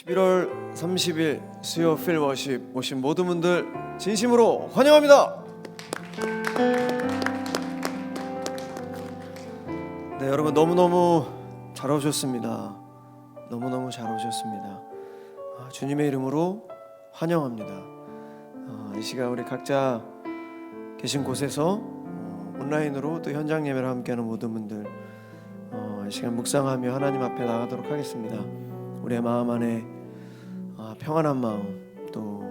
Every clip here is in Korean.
11월 30일 수요 필워십 오신 모든 분들 진심으로 환영합니다. 네, 여러분 너무너무 잘 오셨습니다. 너무너무 잘 오셨습니다. 주님의 이름으로 환영합니다. 이 시간 우리 각자 계신 곳에서 온라인으로 또 현장 예배를 함께하는 모든 분들 이 시간 묵상하며 하나님 앞에 나가도록 하겠습니다. 우리의 마음 안에 평안한 마음, 또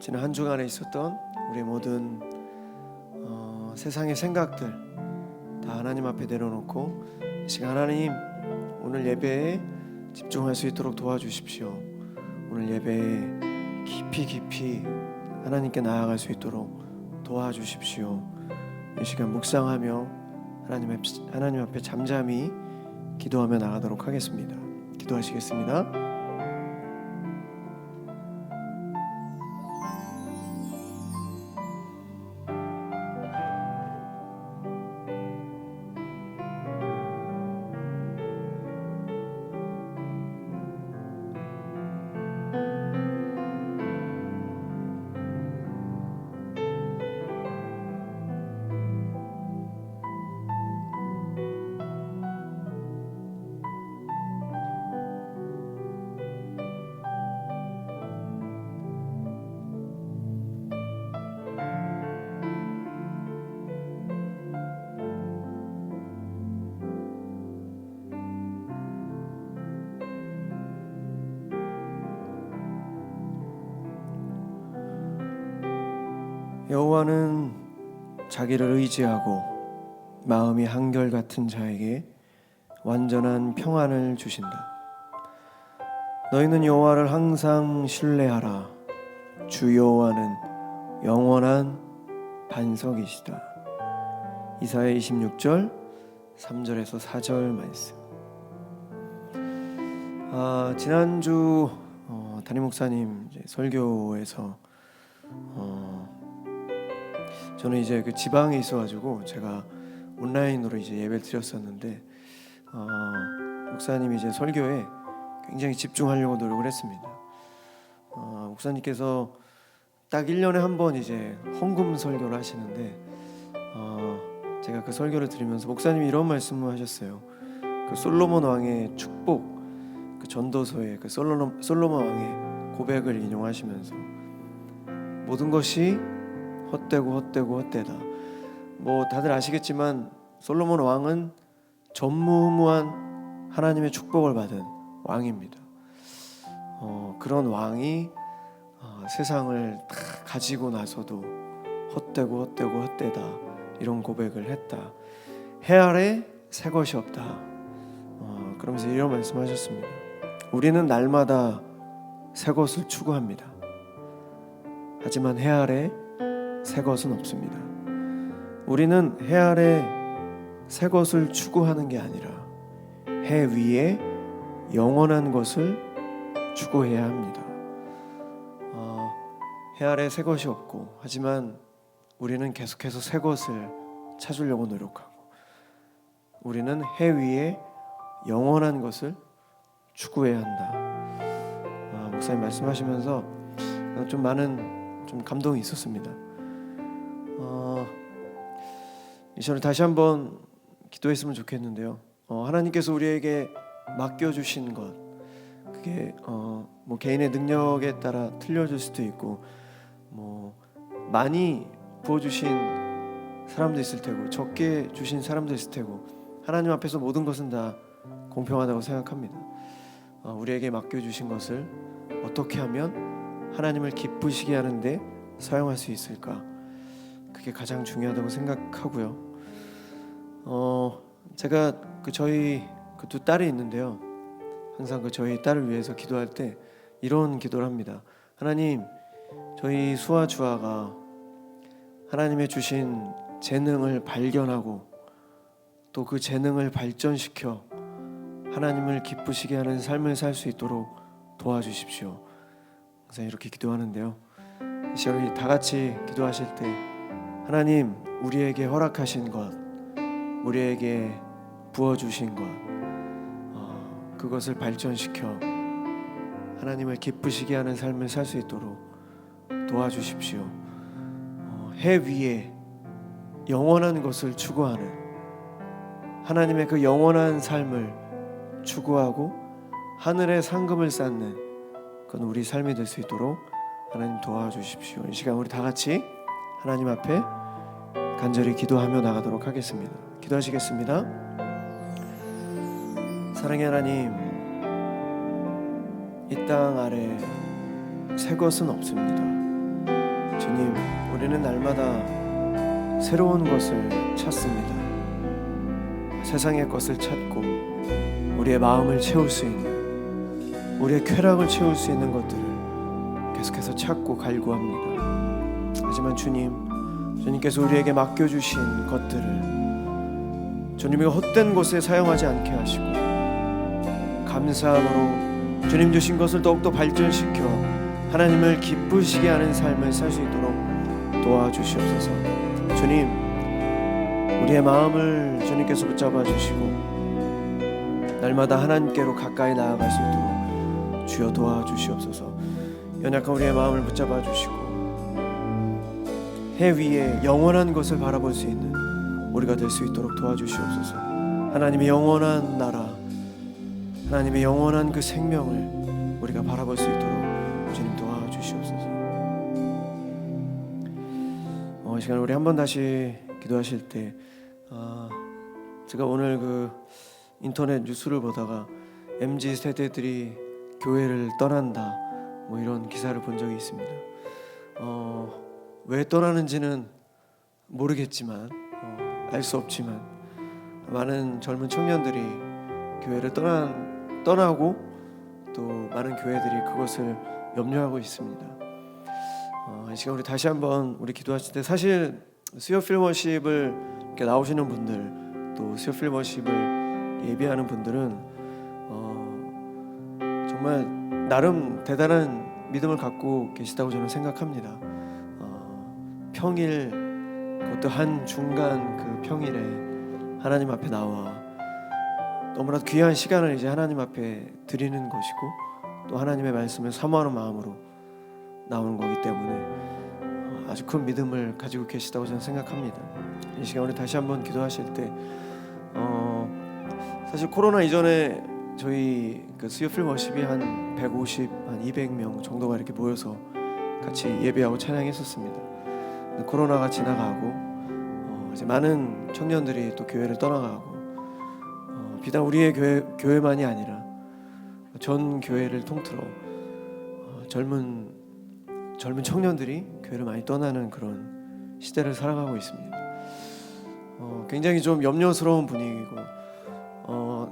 지난 한 주간에 있었던 우리의 모든 세상의 생각들 다 하나님 앞에 내려놓고 이 시간 하나님 오늘 예배에 집중할 수 있도록 도와주십시오. 오늘 예배에 깊이 하나님께 나아갈 수 있도록 도와주십시오. 이 시간 묵상하며 하나님 앞에 잠잠히 기도하며 나가도록 하겠습니다. 기도하시겠습니다. 여호와는 자기를 의지하고 마음이 한결같은 자에게 완전한 평안을 주신다. 너희는 여호와를 항상 신뢰하라. 주 여호와는 영원한 반석이시다. 이사야 26절 3절에서 4절 말씀. 지난주 담임 목사님 설교에서 저는 이제 그 지방에 있어가지고 제가 온라인으로 이제 예배를 드렸었는데 목사님이 이제 설교에 굉장히 집중하려고 노력을 했습니다. 목사님께서 딱 1년에 한 번 이제 헌금 설교를 하시는데 제가 그 설교를 들으면서 목사님이 이런 말씀을 하셨어요. 그 솔로몬 왕의 축복, 그 전도서에 그 솔로몬 왕의 고백을 인용하시면서 모든 것이 헛되다. 뭐 다들 아시겠지만 솔로몬 왕은 전무후무한 하나님의 축복을 받은 왕입니다. 그런 왕이 세상을 다 가지고 나서도 헛되다 이런 고백을 했다. 해 아래 새 것이 없다. 그러면서 이런 말씀하셨습니다. 우리는 날마다 새 것을 추구합니다. 하지만 해 아래 새 것은 없습니다. 우리는 해 아래 새 것을 추구하는 게 아니라 해 위에 영원한 것을 추구해야 합니다. 해 아래 새 것이 없고 하지만 우리는 계속해서 새 것을 찾으려고 노력하고 우리는 해 위에 영원한 것을 추구해야 한다. 목사님 말씀하시면서 좀 감동이 있었습니다. 이 시간을 다시 한번 기도했으면 좋겠는데요. 하나님께서 우리에게 맡겨주신 것, 그게 뭐 개인의 능력에 따라 틀려질 수도 있고, 뭐 많이 부어주신 사람도 있을 테고, 적게 주신 사람도 있을 테고, 하나님 앞에서 모든 것은 다 공평하다고 생각합니다. 우리에게 맡겨주신 것을 어떻게 하면 하나님을 기쁘시게 하는데 사용할 수 있을까? 그게 가장 중요하다고 생각하고요. 제가 저희 두 딸이 있는데요. 항상 저희 딸을 위해서 기도할 때 이런 기도를 합니다. 하나님, 저희 수아 주아가 하나님의 주신 재능을 발견하고 또 그 재능을 발전시켜 하나님을 기쁘시게 하는 삶을 살 수 있도록 도와주십시오. 항상 이렇게 기도하는데요. 이 시간 다 같이 기도하실 때 하나님, 우리에게 허락하신 것, 우리에게 부어주신 것, 그것을 발전시켜 하나님을 기쁘시게 하는 삶을 살 수 있도록 도와주십시오. 해 위에 영원한 것을 추구하는 하나님의 그 영원한 삶을 추구하고 하늘의 상급을 쌓는 그건 우리 삶이 될 수 있도록 하나님 도와주십시오. 이 시간 우리 다 같이 하나님 앞에 간절히 기도하며 나가도록 하겠습니다. 기도하시겠습니다. 사랑의 하나님, 이 땅 아래 새 것은 없습니다. 주님, 우리는 날마다 새로운 것을 찾습니다. 세상의 것을 찾고 우리의 마음을 채울 수 있는, 우리의 쾌락을 채울 수 있는 것들을 계속해서 찾고 갈구합니다. 하지만 주님께서 우리에게 맡겨주신 것들을 주님이 헛된 곳에 사용하지 않게 하시고 감사함으로 주님 주신 것을 더욱더 발전시켜 하나님을 기쁘시게 하는 삶을 살 수 있도록 도와주시옵소서. 주님, 우리의 마음을 주님께서 붙잡아 주시고 날마다 하나님께로 가까이 나아갈 수 있도록 주여 도와주시옵소서. 연약한 우리의 마음을 붙잡아 주시고 해 위에 영원한 것을 바라볼 수 있는 우리가 될 수 있도록 도와주시옵소서. 하나님의 영원한 나라, 하나님의 영원한 그 생명을 우리가 바라볼 수 있도록 주님 도와주시옵소서. 이 시간 우리 한번 다시 기도하실 때 제가 오늘 그 인터넷 뉴스를 보다가 MZ 세대들이 교회를 떠난다 뭐 이런 기사를 본 적이 있습니다. 왜 떠나는지는 모르겠지만 알 수 없지만 많은 젊은 청년들이 교회를 떠나고 또 많은 교회들이 그것을 염려하고 있습니다. 이 시간 우리 다시 한번 우리 기도하실 때 사실 수요 필워십을 이렇게 나오시는 분들 또 수요 필워십을 예비하는 분들은 정말 나름 대단한 믿음을 갖고 계시다고 저는 생각합니다. 평일 그것도 한 중간 그 평일에 하나님 앞에 나와 너무나도 귀한 시간을 이제 하나님 앞에 드리는 것이고 또 하나님의 말씀을 사모하는 마음으로 나오는 거기 때문에 아주 큰 믿음을 가지고 계시다고 저는 생각합니다. 이 시간 우리 다시 한번 기도하실 때 사실 코로나 이전에 저희 그 수요 필워십이 한 150, 한 200명 정도가 이렇게 모여서 같이 예배하고 찬양했었습니다. 근데 코로나가 지나가고 이제 많은 청년들이 또 교회를 떠나가고 비단 우리의 교회만이 아니라 전 교회를 통틀어 젊은 청년들이 교회를 많이 떠나는 그런 시대를 살아가고 있습니다. 굉장히 좀 염려스러운 분위기고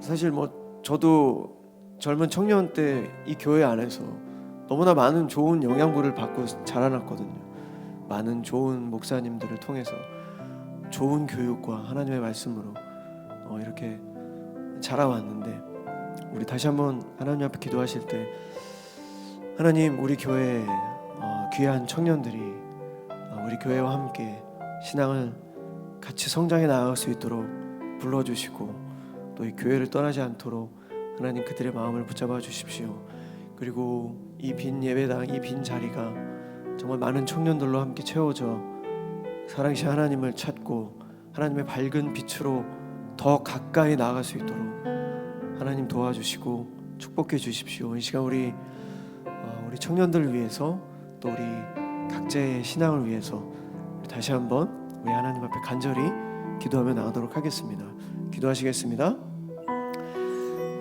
사실 뭐 저도 젊은 청년 때 이 교회 안에서 너무나 많은 좋은 영향분을 받고 자라났거든요. 많은 좋은 목사님들을 통해서 좋은 교육과 하나님의 말씀으로 이렇게 자라왔는데 우리 다시 한번 하나님 앞에 기도하실 때 하나님, 우리 교회 귀한 청년들이 우리 교회와 함께 신앙을 같이 성장해 나아갈 수 있도록 불러주시고 또 이 교회를 떠나지 않도록 하나님 그들의 마음을 붙잡아 주십시오. 그리고 이 빈 예배당, 이 빈 자리가 정말 많은 청년들로 함께 채워져 사랑시 하나님을 찾고 하나님의 밝은 빛으로 더 가까이 나아갈 수 있도록 하나님 도와주시고 축복해 주십시오. 이 시간 우리 청년들을 위해서 또 우리 각자의 신앙을 위해서 다시 한번 우리 하나님 앞에 간절히 기도하며 나가도록 하겠습니다. 기도하시겠습니다.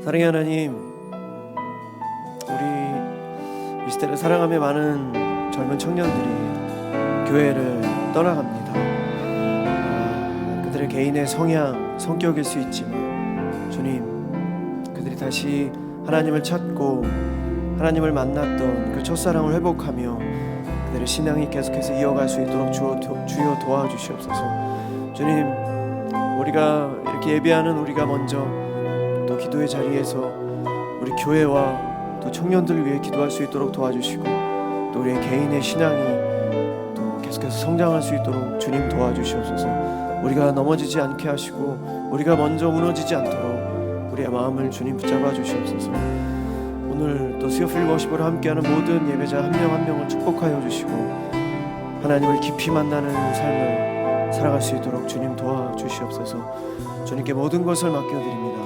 사랑의 하나님, 우리 이 시대를 사랑하며 많은 젊은 청년들이 교회를 떠나갑니다. 그들의 개인의 성격일 수 있지만 주님, 그들이 다시 하나님을 찾고 하나님을 만났던 그 첫사랑을 회복하며 그들의 신앙이 계속해서 이어갈 수 있도록 주여 도와주시옵소서. 주님, 우리가 이렇게 예배하는 우리가 먼저 또 기도의 자리에서 우리 교회와 또 청년들을 위해 기도할 수 있도록 도와주시고 또 우리의 개인의 신앙이 또 계속해서 성장할 수 있도록 주님 도와주시옵소서. 우리가 넘어지지 않게 하시고 우리가 먼저 무너지지 않도록 우리의 마음을 주님 붙잡아 주시옵소서. 오늘 또 스요필 워십으로 함께하는 모든 예배자 한 명 한 명을 축복하여 주시고 하나님을 깊이 만나는 삶을 살아갈 수 있도록 주님 도와주시옵소서. 주님께 모든 것을 맡겨드립니다.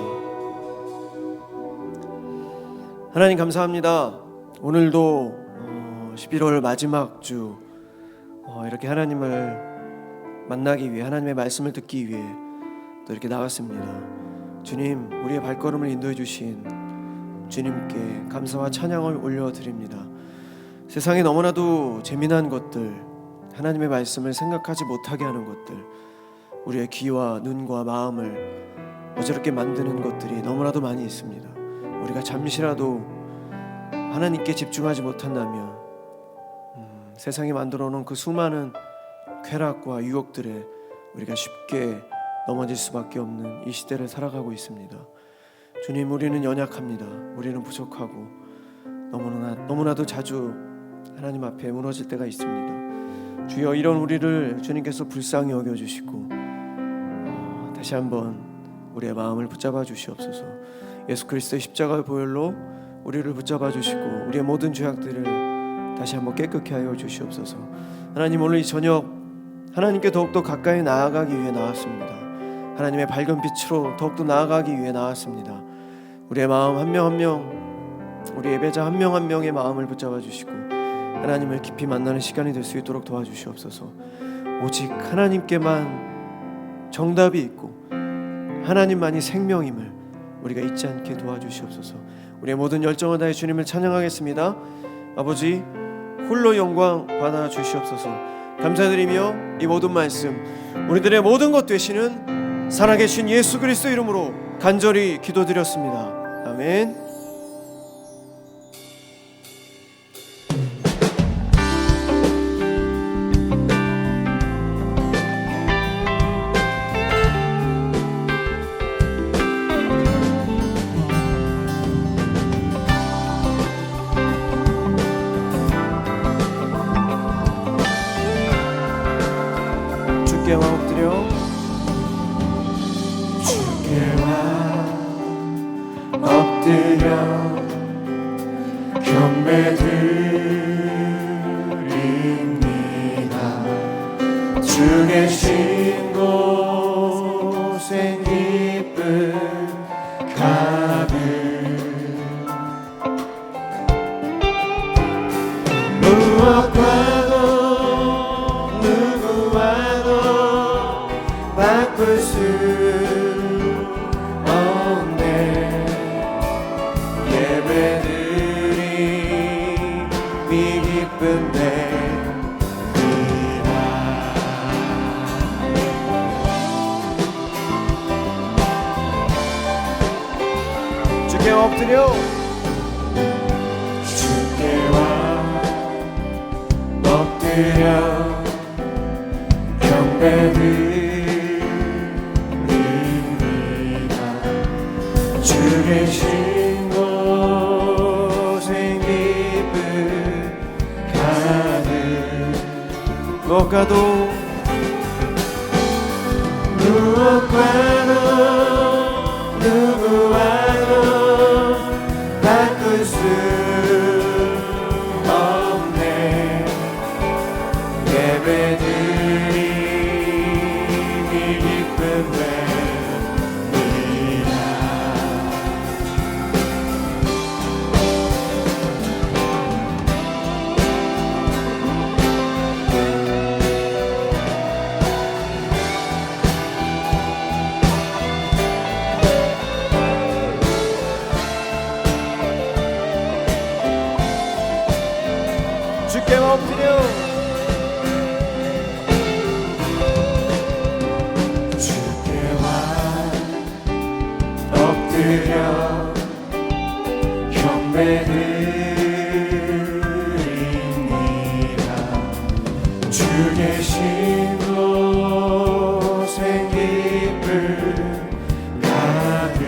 하나님 감사합니다. 오늘도 11월 마지막 주 이렇게 하나님을 만나기 위해, 하나님의 말씀을 듣기 위해 또 이렇게 나왔습니다. 주님, 우리의 발걸음을 인도해 주신 주님께 감사와 찬양을 올려드립니다. 세상에 너무나도 재미난 것들, 하나님의 말씀을 생각하지 못하게 하는 것들, 우리의 귀와 눈과 마음을 어지럽게 만드는 것들이 너무나도 많이 있습니다. 우리가 잠시라도 하나님께 집중하지 못한다면 세상이 만들어 놓은 그 수많은 쾌락과 유혹들에 우리가 쉽게 넘어질 수밖에 없는 이 시대를 살아가고 있습니다. 주님, 우리는 연약합니다. 우리는 부족하고 너무나도 자주 하나님 앞에 무너질 때가 있습니다. 주여, 이런 우리를 주님께서 불쌍히 여겨주시고 다시 한번 우리의 마음을 붙잡아 주시옵소서. 예수 그리스도의 십자가의 보혈로 우리를 붙잡아 주시고 우리의 모든 죄악들을 다시 한번 깨끗게 하여 주시옵소서. 하나님, 오늘 이 저녁 하나님께 더욱더 가까이 나아가기 위해 나왔습니다. 하나님의 밝은 빛으로 더욱더 나아가기 위해 나왔습니다. 우리의 마음 한 명 한 명, 우리 예배자 한 명 한 명의 마음을 붙잡아 주시고 하나님을 깊이 만나는 시간이 될 수 있도록 도와주시옵소서. 오직 하나님께만 정답이 있고 하나님만이 생명임을 우리가 잊지 않게 도와주시옵소서. 우리의 모든 열정을 다해 주님을 찬양하겠습니다. 아버지, 홀로 영광 받아 주시옵소서. 감사드리며 이 모든 말씀 우리들의 모든 것 되시는 살아계신 예수 그리스도 이름으로 간절히 기도드렸습니다. 아멘. 주께 마음 엎드려 경배드립니다. 주 계신 곳엔 기쁨 가득 무엇과도 누구와도 바꿀 수 주께 엎드려 주께와 엎드려 경배드립니다. 주 계신 곳엔 기쁨 가득 무엇과도 누구와도 바꿀 수 없네. 예배드림이 기쁨 됩니다. 주께 엎드려 주께와 엎드려 경배드립니다. 주 계신 곳엔 기쁨 가득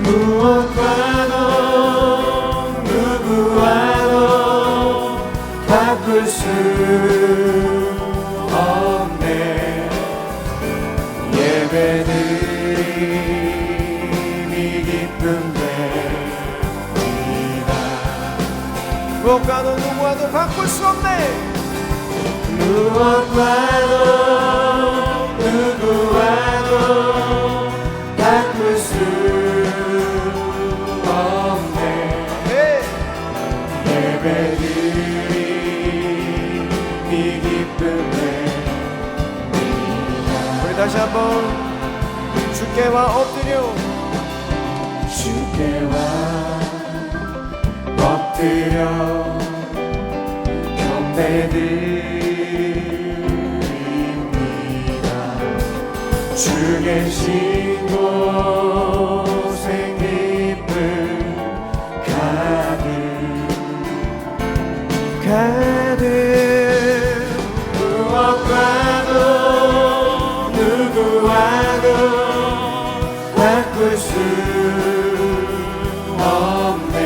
무엇과도 누구와도 바꿀 수 없네. 예배드리 무엇과도 누구와도 바꿀 수 없네. 무엇과도 누구와도 바꿀 수 없네. 예배드리 네 기쁨에 우리 다시 한번 주께와 엎드려 주께와 엎드려 경배드립니다. 주 계신 곳에 기쁨 가득 무엇과도 누구와도 바꿀 수 없네.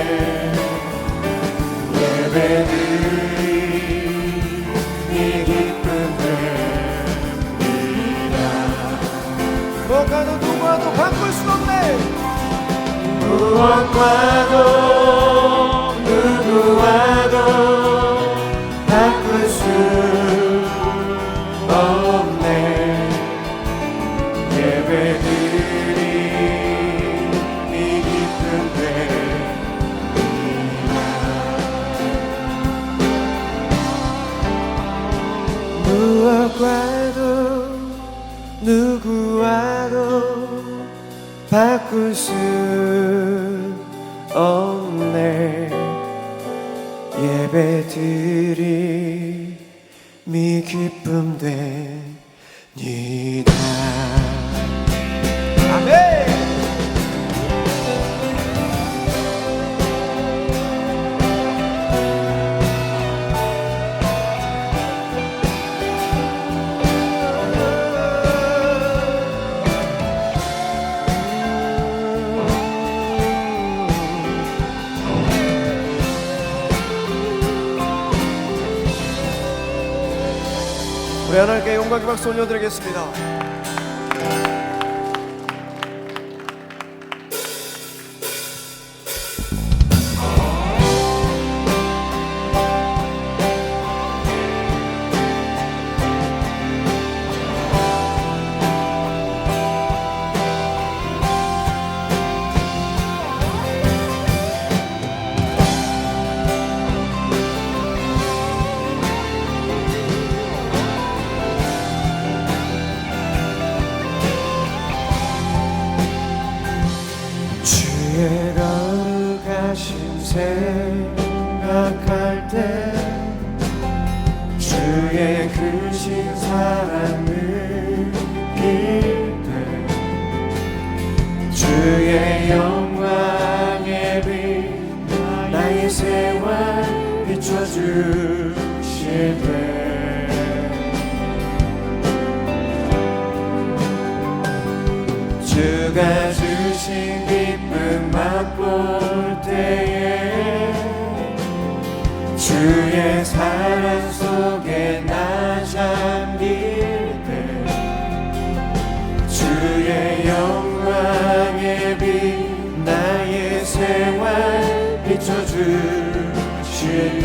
예배드리 네 기쁨 뵙니다. 무엇과도 누구와도 바꿀 수 없네. 무엇과도 누구와도 바꿀 수 없네. 예배드리 네 기쁨 뵙니다. 무엇과도 누구와도 바꿀 수 없네. 예배드리 미 기쁨 됩니다. 아멘. 우리 하나님께 영광의 박수 올려드리겠습니다. 주의 거룩하심 생각할 때 주의 크신 사랑 느낄 때 주의 영광의 빛 나의 생활 비춰주실 때 주가 주신 기쁨 맛볼 때에 주의 사랑 속에 나 잠길 때 주의 영광의 빛 나의 생활 비춰주실 때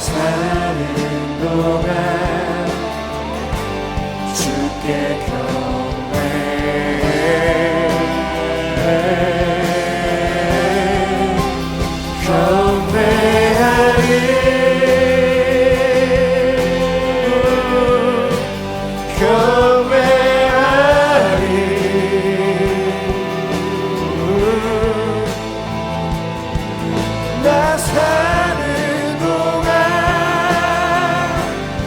사는 동안 주께 나 사는 동안 주께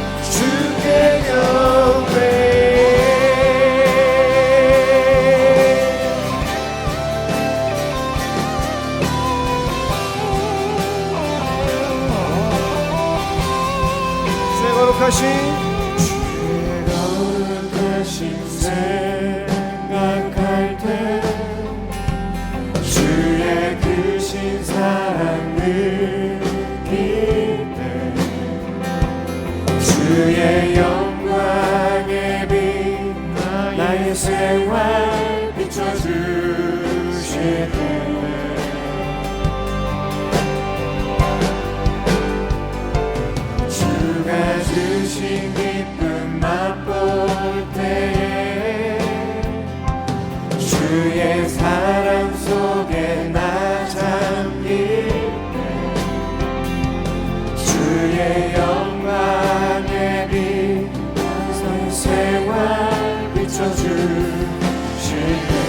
주의 거룩하신 생각할 때 주의 영광의 빛 나의 생활 비춰주실 때 주가 주신 기쁨 맛볼 때에 주의 사랑 속에 나 잠길 때 주의 영광의 빛 나의 생활 비춰주실 때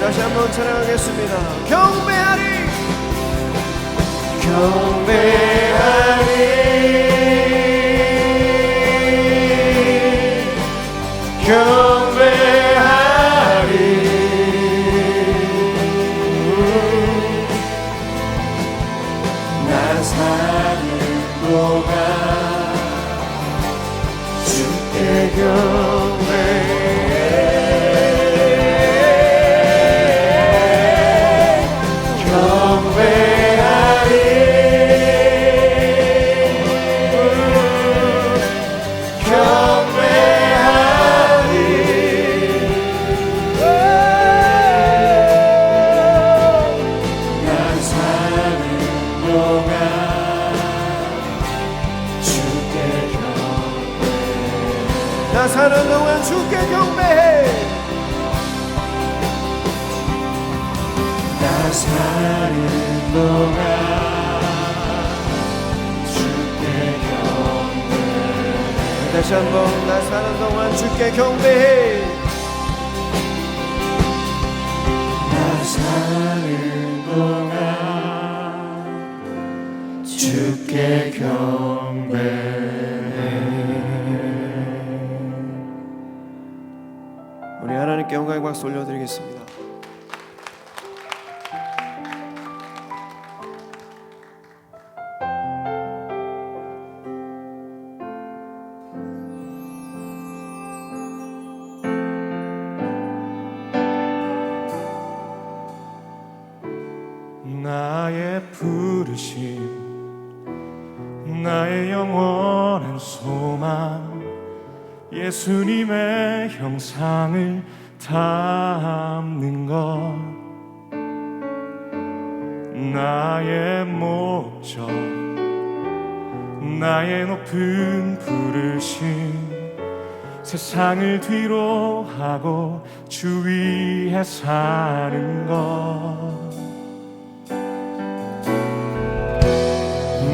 다시 한번 찬양하겠습니다. 경배하리 경배하리 나 사는 동안 주께 나 사는 동안 주께 경배해 나 사는 동안 주께 경배해 다시 한번 나 사는 동안 주께 경배해 나 사는 동안 주께 경배해 우리 하나님께 영광의 박수 올려드리겠습니다. 나의 부르심 나의 영원한 소망 예수님의 형상을 담는 것 나의 목적 나의 높은 부르심 세상을 뒤로 하고 주 위에 사는 것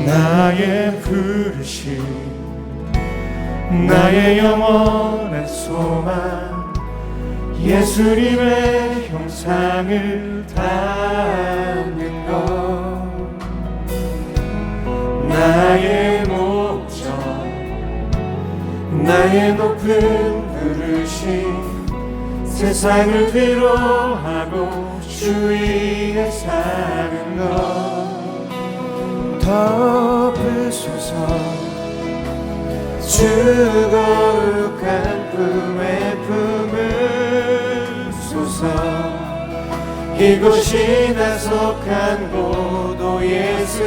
나의 부르심 나의 영원한 소망 예수님의 형상을 담는 것 나의 목적 나의 높은 부르심 세상을 뒤로 하고 주 위에 사는 것 덮으소서 주 거룩한 품에 품으소서 이곳이 나 속한 곳도 예수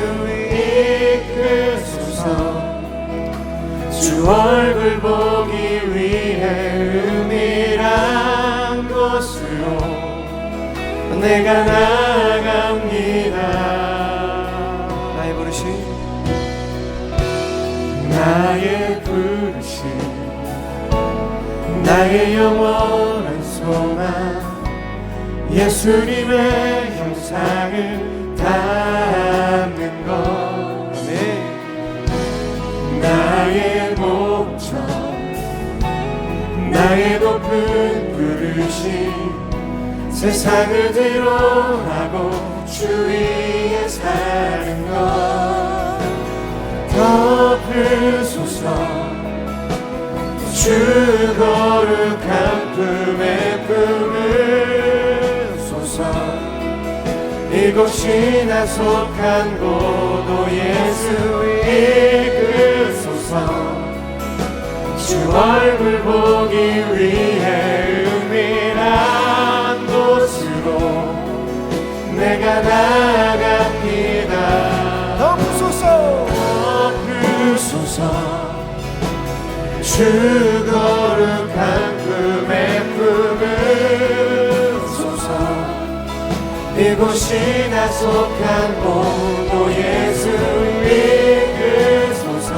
이끌소서 주 얼굴 보기 위해 은밀한 곳으로 내가 나아갑니다 나의 부르심 나의 영원한 소망 예수님의 형상을 닮는 것 나의 목적 나의 높은 부르심 세상을 드러나고 주 위에 사는 것 덮으소서 주 거룩한 품에 품으소서 이곳이나 속한 고도 예수 이끄소서 주 얼굴 보기 위해 은밀한 곳으로 내가 나갑니다 덮으소서 덮으소서 주 거룩한 품에 품으소서 이곳이나 속한 고도 예수 이끄소서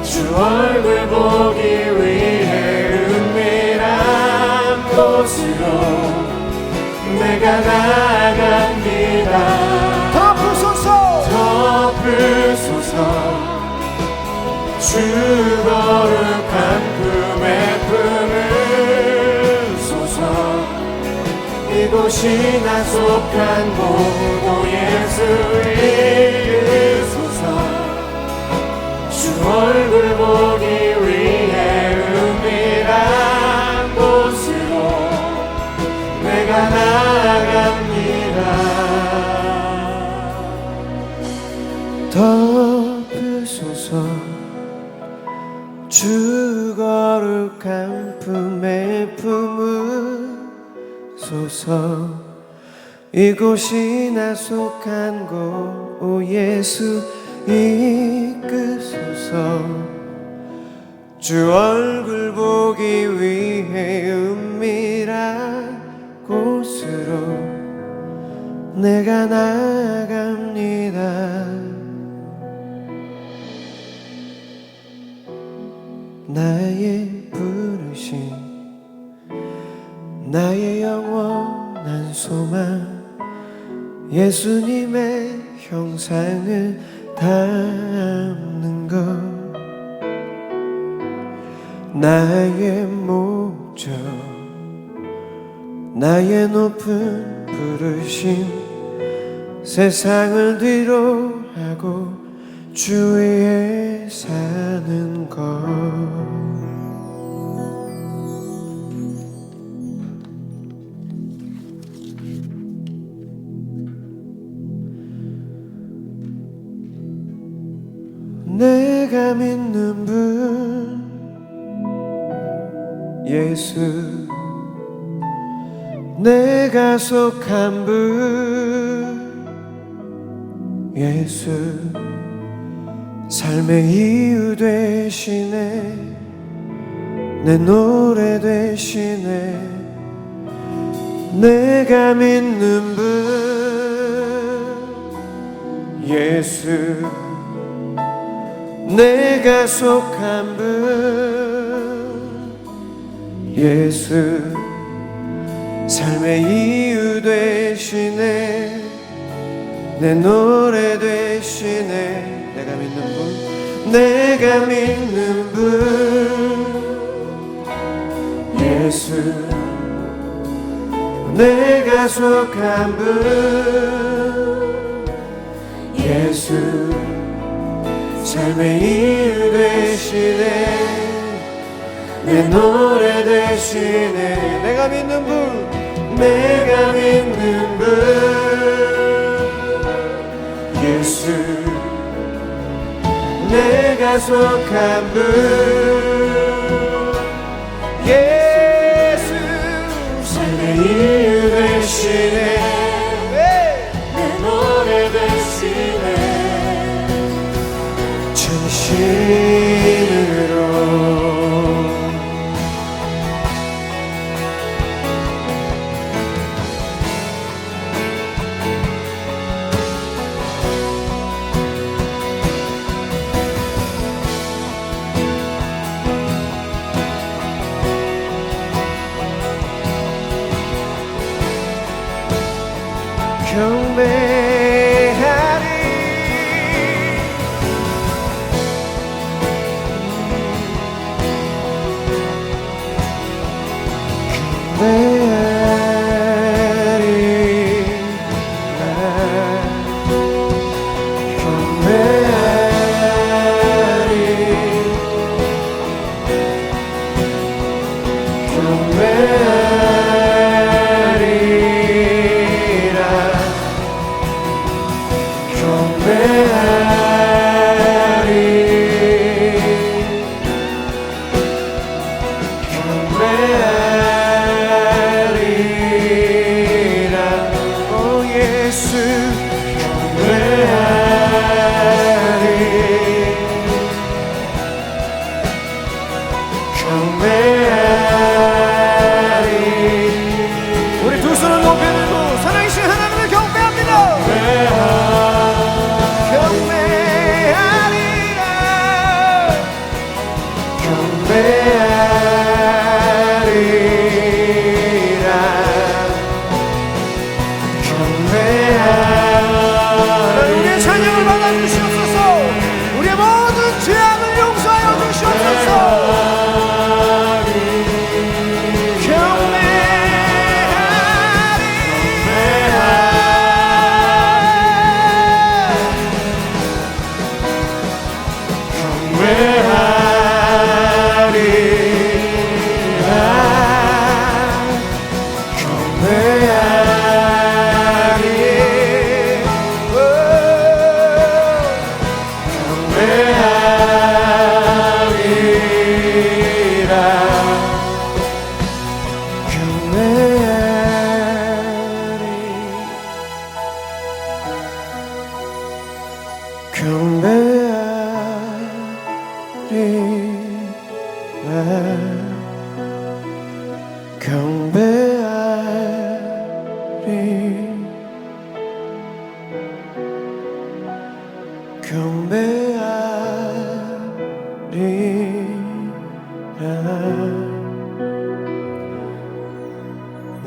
주 얼굴 보기 위해 은밀한 곳으로 내가 나갑니다 덮으소서 덮으소서 주 거룩한 품에 품으소서 이곳이나 속한 고도 예수 이끄소서 주 얼굴 보기 위해 은밀한 곳으로 내가 나갑니다 덮으소서 주 거룩한 품에 품으소서 이곳이나 속한 곳 오 예수 이끄소서 주 얼굴 보기 위해 은밀한 곳으로 내가 나갑니다 나의 부르심 나의 영원한 소망 예수님의 형상을 닮는 것 나의 목적 나의 높은 부르심 세상을 뒤로 하고 주 위에 사는 것 내가 믿는 분 예수 내가 속한 분 예수 삶의 이유 되시네 내 노래 되시네 내가 믿는 분 예수 내가 속한 분 예수 삶의 이유 되시네 내 노래 되시네 내가 믿는 분 내가 믿는 분 예수 내가 속한 분 예수 삶의 이유 되시네 내 노래 되시네 내가 믿는 분 내가 믿는 분 예수 내가 속한 분 예수 삶의 이유 되시네 내 노래 되시네 진심으로 경배하리. 우리 두 손을 높이 들고 살아계신 하나님을 경배합니다. 경배하리라. 경배하리라. 경배하리라. 우리의 찬양을 받아주시옵소서. 우리의 모든 죄악을 용서하여 주시옵소서.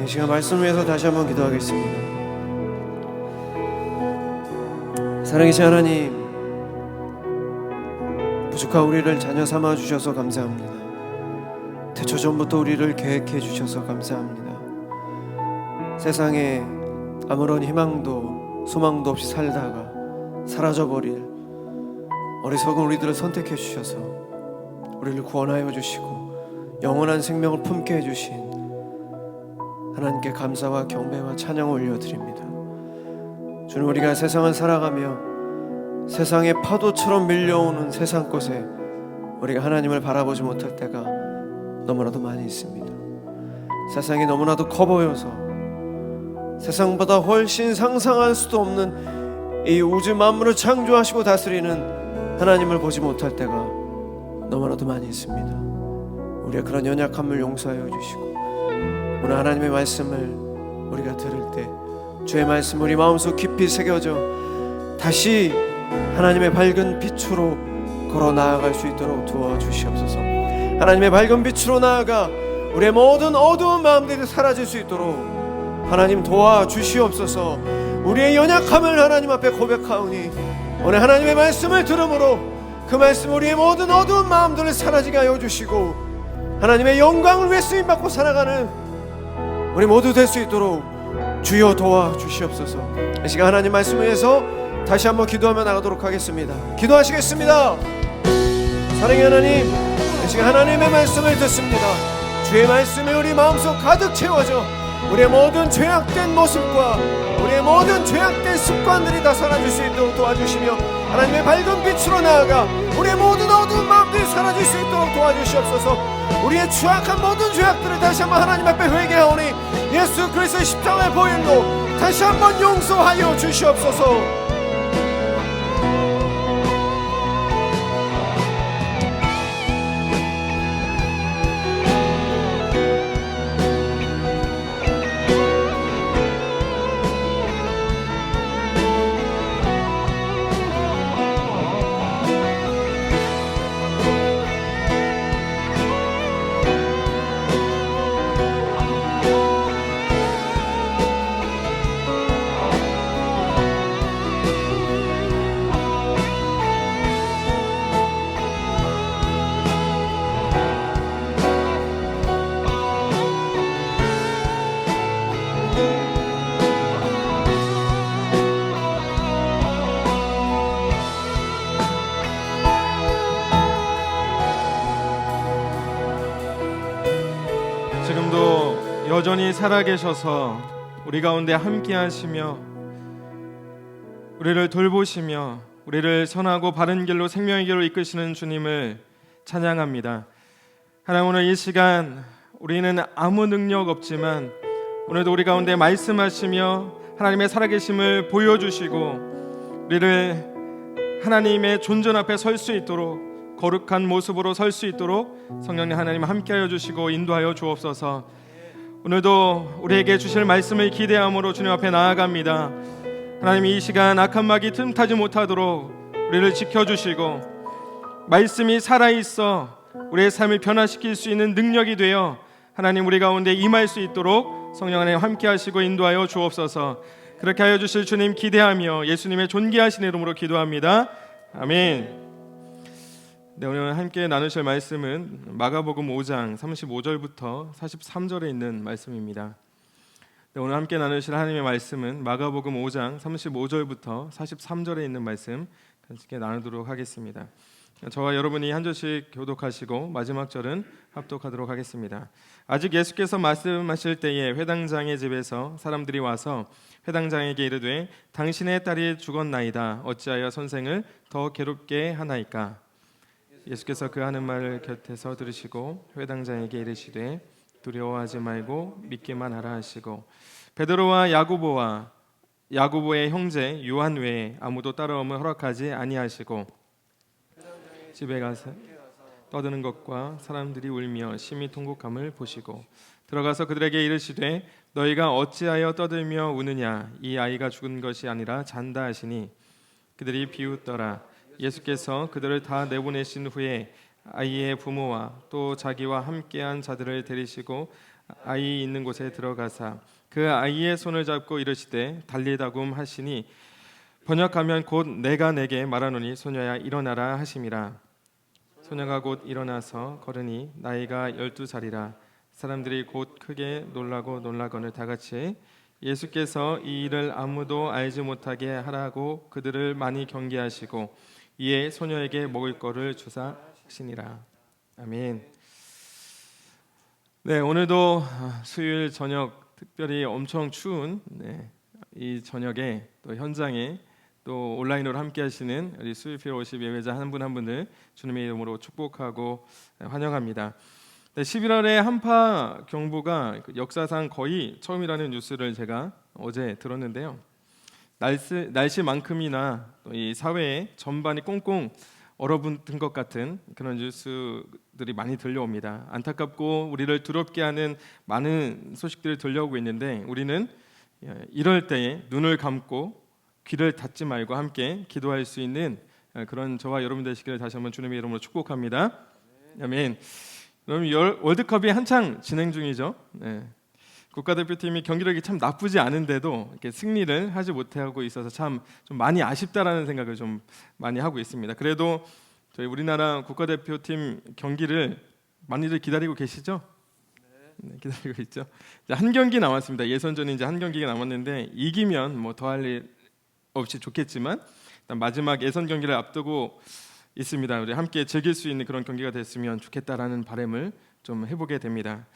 이 시간 말씀을 위해서 다시 한번 기도하겠습니다. 사랑하신 하나님, 부족한 우리를 자녀 삼아 주셔서 감사합니다. 태초 전부터 우리를 계획해 주셔서 감사합니다. 세상에 아무런 희망도 소망도 없이 살다가 사라져버릴 어리석은 우리들을 선택해 주셔서 우리를 구원하여 주시고 영원한 생명을 품게 해주신 하나님께 감사와 경배와 찬양을 올려드립니다. 주님, 우리가 세상을 살아가며 세상의 파도처럼 밀려오는 세상 곳에 우리가 하나님을 바라보지 못할 때가 너무나도 많이 있습니다. 세상이 너무나도 커 보여서 세상보다 훨씬 상상할 수도 없는 이 우주 만물을 창조하시고 다스리는 하나님을 보지 못할 때가 너무나도 많이 있습니다. 우리의 그런 연약함을 용서하여 주시고 오늘 하나님의 말씀을 우리가 들을 때 주의 말씀 우리 마음속 깊이 새겨져 다시 하나님의 밝은 빛으로 걸어 나아갈 수 있도록 도와주시옵소서. 하나님의 밝은 빛으로 나아가 우리의 모든 어두운 마음들이 사라질 수 있도록 하나님 도와주시옵소서. 우리의 연약함을 하나님 앞에 고백하오니 오늘 하나님의 말씀을 들음으로 그 말씀 우리의 모든 어두운 마음들을 사라지게 하여 주시고 하나님의 영광을 위해 쓰임받고 살아가는 우리 모두 될 수 있도록 주여 도와주시옵소서. 이 시간 하나님 말씀 위해서 다시 한번 기도하며 나가도록 하겠습니다. 기도하시겠습니다. 사랑의 하나님, 이 시간 하나님의 말씀을 듣습니다. 주의 말씀이 우리 마음속 가득 채워져 우리의 모든 죄악된 모습과 우리의 모든 죄악된 습관들이 다 사라질 수 있도록 도와주시며 하나님의 밝은 빛으로 나아가 우리의 모든 어두운 마음들이 사라질 수 있도록 도와주시옵소서. 우리의 추악한 모든 죄악들을 다시 한번 하나님 앞에 회개하오니 예수 그리스도의 십자가의 보혈로 다시 한번 용서하여 주시옵소서. 지금도 여전히 살아계셔서 우리 가운데 함께 하시며 우리를 돌보시며 우리를 선하고 바른 길로 생명의 길로 이끄시는 주님을 찬양합니다. 하나님, 오늘 이 시간 우리는 아무 능력 없지만 오늘도 우리 가운데 말씀하시며 하나님의 살아계심을 보여주시고 우리를 하나님의 존전 앞에 설 수 있도록 거룩한 모습으로 설 수 있도록 성령님 하나님 함께하여 주시고 인도하여 주옵소서. 오늘도 우리에게 주실 말씀을 기대함으로 주님 앞에 나아갑니다. 하나님, 이 시간 악한 마귀 틈타지 못하도록 우리를 지켜주시고 말씀이 살아있어 우리의 삶을 변화시킬 수 있는 능력이 되어 하나님 우리 가운데 임할 수 있도록 성령 하나님 함께 하시고 인도하여 주옵소서. 그렇게 하여 주실 주님 기대하며 예수님의 존귀하신 이름으로 기도합니다. 아멘. 네, 오늘 함께 나누실 말씀은 마가복음 5장 35절부터 43절에 있는 말씀입니다. 네, 오늘 함께 나누실 하나님의 말씀은 마가복음 5장 35절부터 43절에 있는 말씀 함께 나누도록 하겠습니다. 저와 여러분이 한 절씩 교독하시고 마지막 절은 합독하도록 하겠습니다. 아직 예수께서 말씀하실 때에 회당장의 집에서 사람들이 와서 회당장에게 이르되 당신의 딸이 죽었나이다. 어찌하여 선생을 더 괴롭게 하나이까? 예수께서 그 하는 말을 곁에서 들으시고 회당장에게 이르시되 두려워하지 말고 믿기만 하라 하시고 베드로와 야고보의 형제 요한 외에 아무도 따라옴을 허락하지 아니하시고 집에 가서 떠드는 것과 사람들이 울며 심히 통곡함을 보시고 들어가서 그들에게 이르시되 너희가 어찌하여 떠들며 우느냐? 이 아이가 죽은 것이 아니라 잔다 하시니 그들이 비웃더라. 예수께서 그들을 다 내보내신 후에 아이의 부모와 또 자기와 함께한 자들을 데리시고 아이 있는 곳에 들어가사 그 아이의 손을 잡고 이르시되 달리다굼 하시니 번역하면 곧 내가 내게 말하노니 소녀야 일어나라 하심이라. 소녀가 곧 일어나서 걸으니 나이가 12살이라. 사람들이 곧 크게 놀라거늘 다같이 예수께서 이 일을 아무도 알지 못하게 하라고 그들을 많이 경계하시고 이에 소녀에게 먹을 것을 주사 하시니라. 아멘. 네, 오늘도 수요일 저녁 특별히 엄청 추운 이 저녁에 또 현장에 또 온라인으로 함께 하시는 우리 수요일 오십 예배자 한 분 한 분들 주님의 이름으로 축복하고 환영합니다. 11월에 한파 경보가 역사상 거의 처음이라는 뉴스를 제가 어제 들었는데요. 날씨만큼이나 또 이 사회의 전반이 꽁꽁 얼어붙은 것 같은 그런 뉴스들이 많이 들려옵니다. 안타깝고 우리를 두렵게 하는 많은 소식들이 들려오고 있는데 우리는 이럴 때에 눈을 감고 귀를 닫지 말고 함께 기도할 수 있는 그런 저와 여러분 되시기를 다시 한번 주님의 이름으로 축복합니다. 아멘. 그럼 월드컵이 한창 진행 중이죠. 국가대표팀이 경기력이 참 나쁘지 않은데도 이렇게 승리를 하지 못하고 있어서 참 좀 많이 아쉽다라는 생각을 좀 많이 하고 있습니다. 그래도 저희 우리나라 국가대표팀 경기를 많이들 기다리고 계시죠? 네, 기다리고 있죠. 이제 한 경기 남았습니다. 예선전이 이제 한 경기가 남았는데 이기면 뭐 더할 일 없이 좋겠지만 일단 마지막 예선 경기를 앞두고 있습니다. 우리 함께 즐길 수 있는 그런 경기가 됐으면 좋겠다라는 바람을 좀 해보게 됩니다.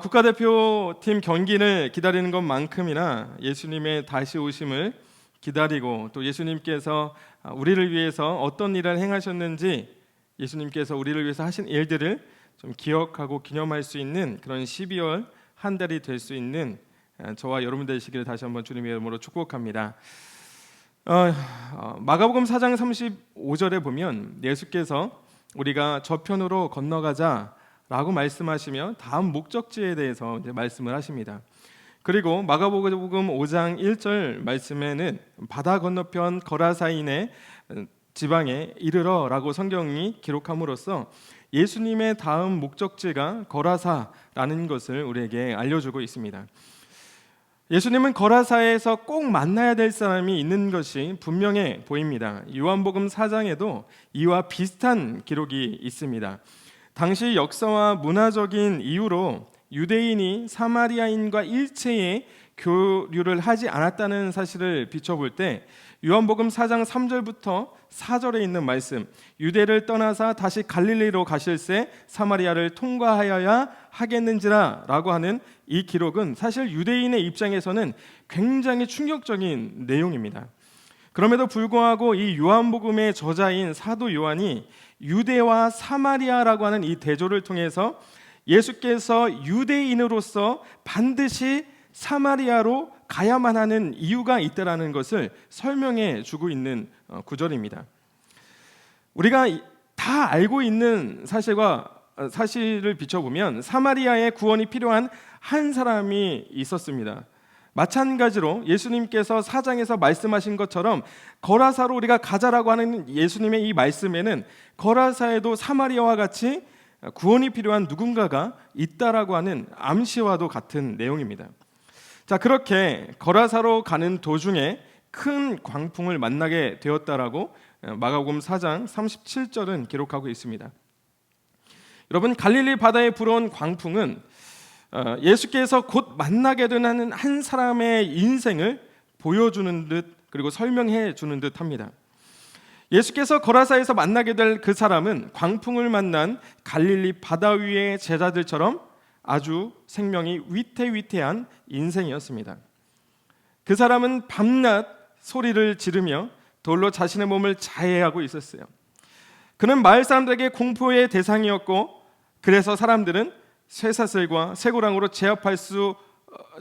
국가대표팀 경기를 기다리는 것만큼이나 예수님의 다시 오심을 기다리고 또 예수님께서 우리를 위해서 어떤 일을 행하셨는지 예수님께서 우리를 위해서 하신 일들을 좀 기억하고 기념할 수 있는 그런 12월 한 달이 될 수 있는 저와 여러분 되시기를 다시 한번 주님의 이름으로 축복합니다. 마가복음 4장 35절에 보면 예수께서 우리가 저편으로 건너가자라고 말씀하시며 다음 목적지에 대해서 이제 말씀을 하십니다. 그리고 마가복음 5장 1절 말씀에는 바다 건너편 거라사인의 지방에 이르러라고 성경이 기록함으로써 예수님의 다음 목적지가 거라사라는 것을 우리에게 알려주고 있습니다. 예수님은 거라사에서 꼭 만나야 될 사람이 있는 것이 분명해 보입니다. 요한복음 4장에도 이와 비슷한 기록이 있습니다. 당시 역사와 문화적인 이유로 유대인이 사마리아인과 일체의 교류를 하지 않았다는 사실을 비춰볼 때 요한복음 4장 3절부터 4절에 있는 말씀, 유대를 떠나사 다시 갈릴리로 가실새 사마리아를 통과하여야 하겠는지라 라고 하는 이 기록은 사실 유대인의 입장에서는 굉장히 충격적인 내용입니다. 그럼에도 불구하고 이 요한복음의 저자인 사도 요한이 유대와 사마리아라고 하는 이 대조를 통해서 예수께서 유대인으로서 반드시 사마리아로 가야만 하는 이유가 있다라는 것을 설명해 주고 있는 구절입니다. 우리가 다 알고 있는 사실을 비춰보면 사마리아의 구원이 필요한 한 사람이 있었습니다. 마찬가지로 예수님께서 4장에서 말씀하신 것처럼 거라사로 우리가 가자라고 하는 예수님의 이 말씀에는 거라사에도 사마리아와 같이 구원이 필요한 누군가가 있다라고 하는 암시와도 같은 내용입니다. 자, 그렇게 거라사로 가는 도중에 큰 광풍을 만나게 되었다라고 마가복음 4장 37절은 기록하고 있습니다. 여러분, 갈릴리 바다에 불어온 광풍은 예수께서 곧 만나게 되는 한 사람의 인생을 보여주는 듯 그리고 설명해 주는 듯 합니다. 예수께서 거라사에서 만나게 될 그 사람은 광풍을 만난 갈릴리 바다 위의 제자들처럼 아주 생명이 위태위태한 인생이었습니다. 그 사람은 밤낮 소리를 지르며 돌로 자신의 몸을 자해하고 있었어요. 그는 마을 사람들에게 공포의 대상이었고, 그래서 사람들은 쇠사슬과 쇠고랑으로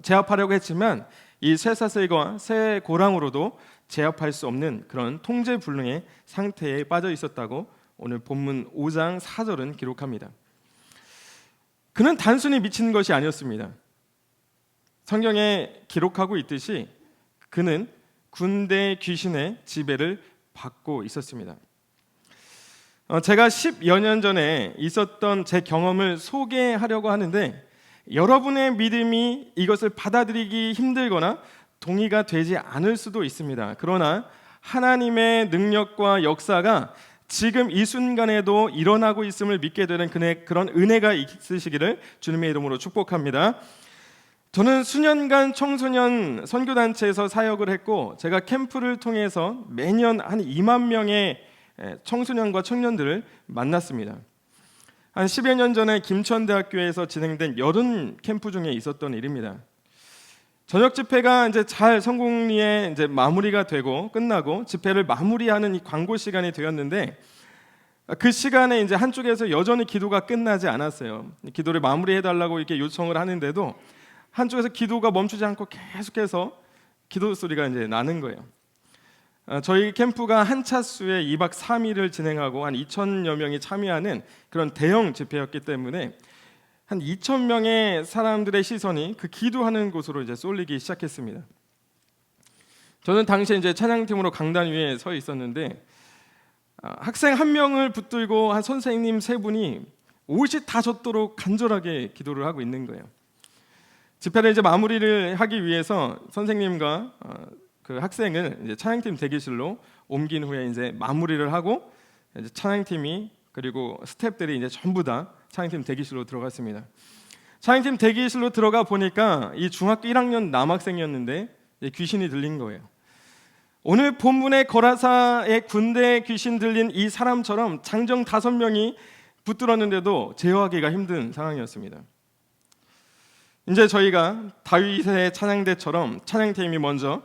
제압하려고 했지만 이 쇠사슬과 쇠고랑으로도 제압할 수 없는 그런 통제불능의 상태에 빠져 있었다고 오늘 본문 5장 4절은 기록합니다. 그는 단순히 미친 것이 아니었습니다. 성경에 기록하고 있듯이 그는 군대 귀신의 지배를 받고 있었습니다. 제가 10여 년 전에 있었던 제 경험을 소개하려고 하는데, 여러분의 믿음이 이것을 받아들이기 힘들거나 동의가 되지 않을 수도 있습니다. 그러나 하나님의 능력과 역사가 지금 이 순간에도 일어나고 있음을 믿게 되는 그런 은혜가 있으시기를 주님의 이름으로 축복합니다. 저는 수년간 청소년 선교단체에서 사역을 했고, 제가 캠프를 통해서 매년 한 2만 명의 청소년과 청년들을 만났습니다. 한 10여 년 전에 김천대학교에서 진행된 여름 캠프 중에 있었던 일입니다. 저녁 집회가 이제 잘 성공리에 이제 마무리가 되고 끝나고 집회를 마무리하는 이 광고 시간이 되었는데, 그 시간에 이제 한쪽에서 여전히 기도가 끝나지 않았어요. 기도를 마무리해달라고 이렇게 요청을 하는데도 한쪽에서 기도가 멈추지 않고 계속해서 기도 소리가 이제 나는 거예요. 저희 캠프가 한 차수에 2박 3일을 진행하고 한 2,000여 명이 참여하는 그런 대형 집회였기 때문에 한 2,000명의 사람들의 시선이 그 기도하는 곳으로 이제 쏠리기 시작했습니다. 저는 당시에 이제 찬양팀으로 강단 위에 서 있었는데, 학생 한 명을 붙들고 한 선생님 세 분이 옷이 다 젖도록 간절하게 기도를 하고 있는 거예요. 집회를 이제 마무리를 하기 위해서 선생님과 그 학생을 이제 찬양팀 대기실로 옮긴 후에 이제 마무리를 하고, 이제 찬양팀이 그리고 스태프들이 이제 전부 다 찬양팀 대기실로 들어갔습니다. 찬양팀 대기실로 들어가 보니까 이 중학교 1학년 남학생이었는데 귀신이 들린 거예요. 오늘 본문의 거라사의 군대 귀신 들린 이 사람처럼 장정 5명이 붙들었는데도 제어하기가 힘든 상황이었습니다. 이제 저희가 다윗의 찬양대처럼 찬양팀이 먼저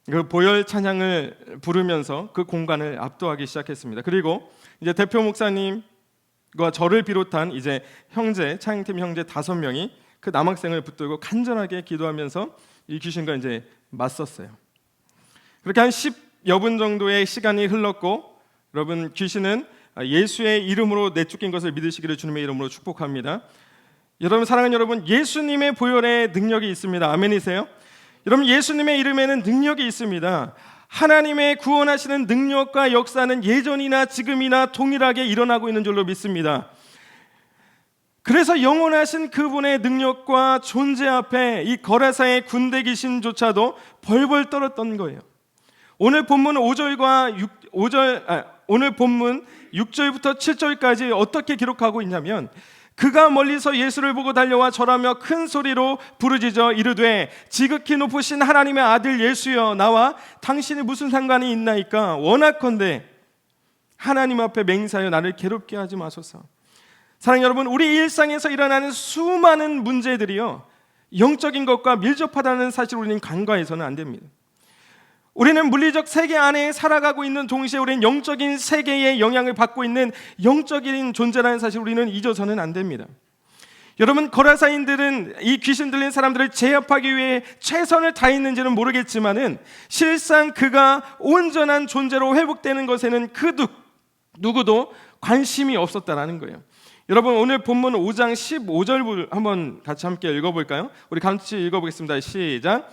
그 보혈 찬양을 부르면서 그 공간을 압도하기 시작했습니다. 그리고 이제 대표 목사님과 저를 비롯한 이제 찬양팀 형제 5명이 그 남학생을 붙들고 간절하게 기도하면서 이 귀신과 이제 맞섰어요. 그렇게 한 10여 분 정도의 시간이 흘렀고, 여러분, 귀신은 예수의 이름으로 내쫓긴 것을 믿으시기를 주님의 이름으로 축복합니다. 여러분, 사랑하는 여러분, 예수님의 보혈의 능력이 있습니다. 아멘이세요? 여러분, 예수님의 이름에는 능력이 있습니다. 하나님의 구원하시는 능력과 역사는 예전이나 지금이나 동일하게 일어나고 있는 줄로 믿습니다. 그래서 영원하신 그분의 능력과 존재 앞에 이 거라사의 군대 귀신조차도 벌벌 떨었던 거예요. 오늘 본문 6절부터 7절까지 어떻게 기록하고 있냐면, 그가 멀리서 예수를 보고 달려와 절하며 큰 소리로 부르짖어 이르되 지극히 높으신 하나님의 아들 예수여, 나와 당신이 무슨 상관이 있나이까? 원하건대 하나님 앞에 맹세하여 나를 괴롭게 하지 마소서. 사랑하는 여러분, 우리 일상에서 일어나는 수많은 문제들이요, 영적인 것과 밀접하다는 사실을 우리는 간과해서는 안 됩니다. 우리는 물리적 세계 안에 살아가고 있는 동시에 우리는 영적인 세계의 영향을 받고 있는 영적인 존재라는 사실을 우리는 잊어서는 안 됩니다. 여러분, 거라사인들은 이 귀신 들린 사람들을 제압하기 위해 최선을 다했는지는 모르겠지만은 실상 그가 온전한 존재로 회복되는 것에는 그 누구도 관심이 없었다라는 거예요. 여러분, 오늘 본문 5장 15절 한번 같이 함께 읽어볼까요? 우리 같이 읽어보겠습니다. 시작.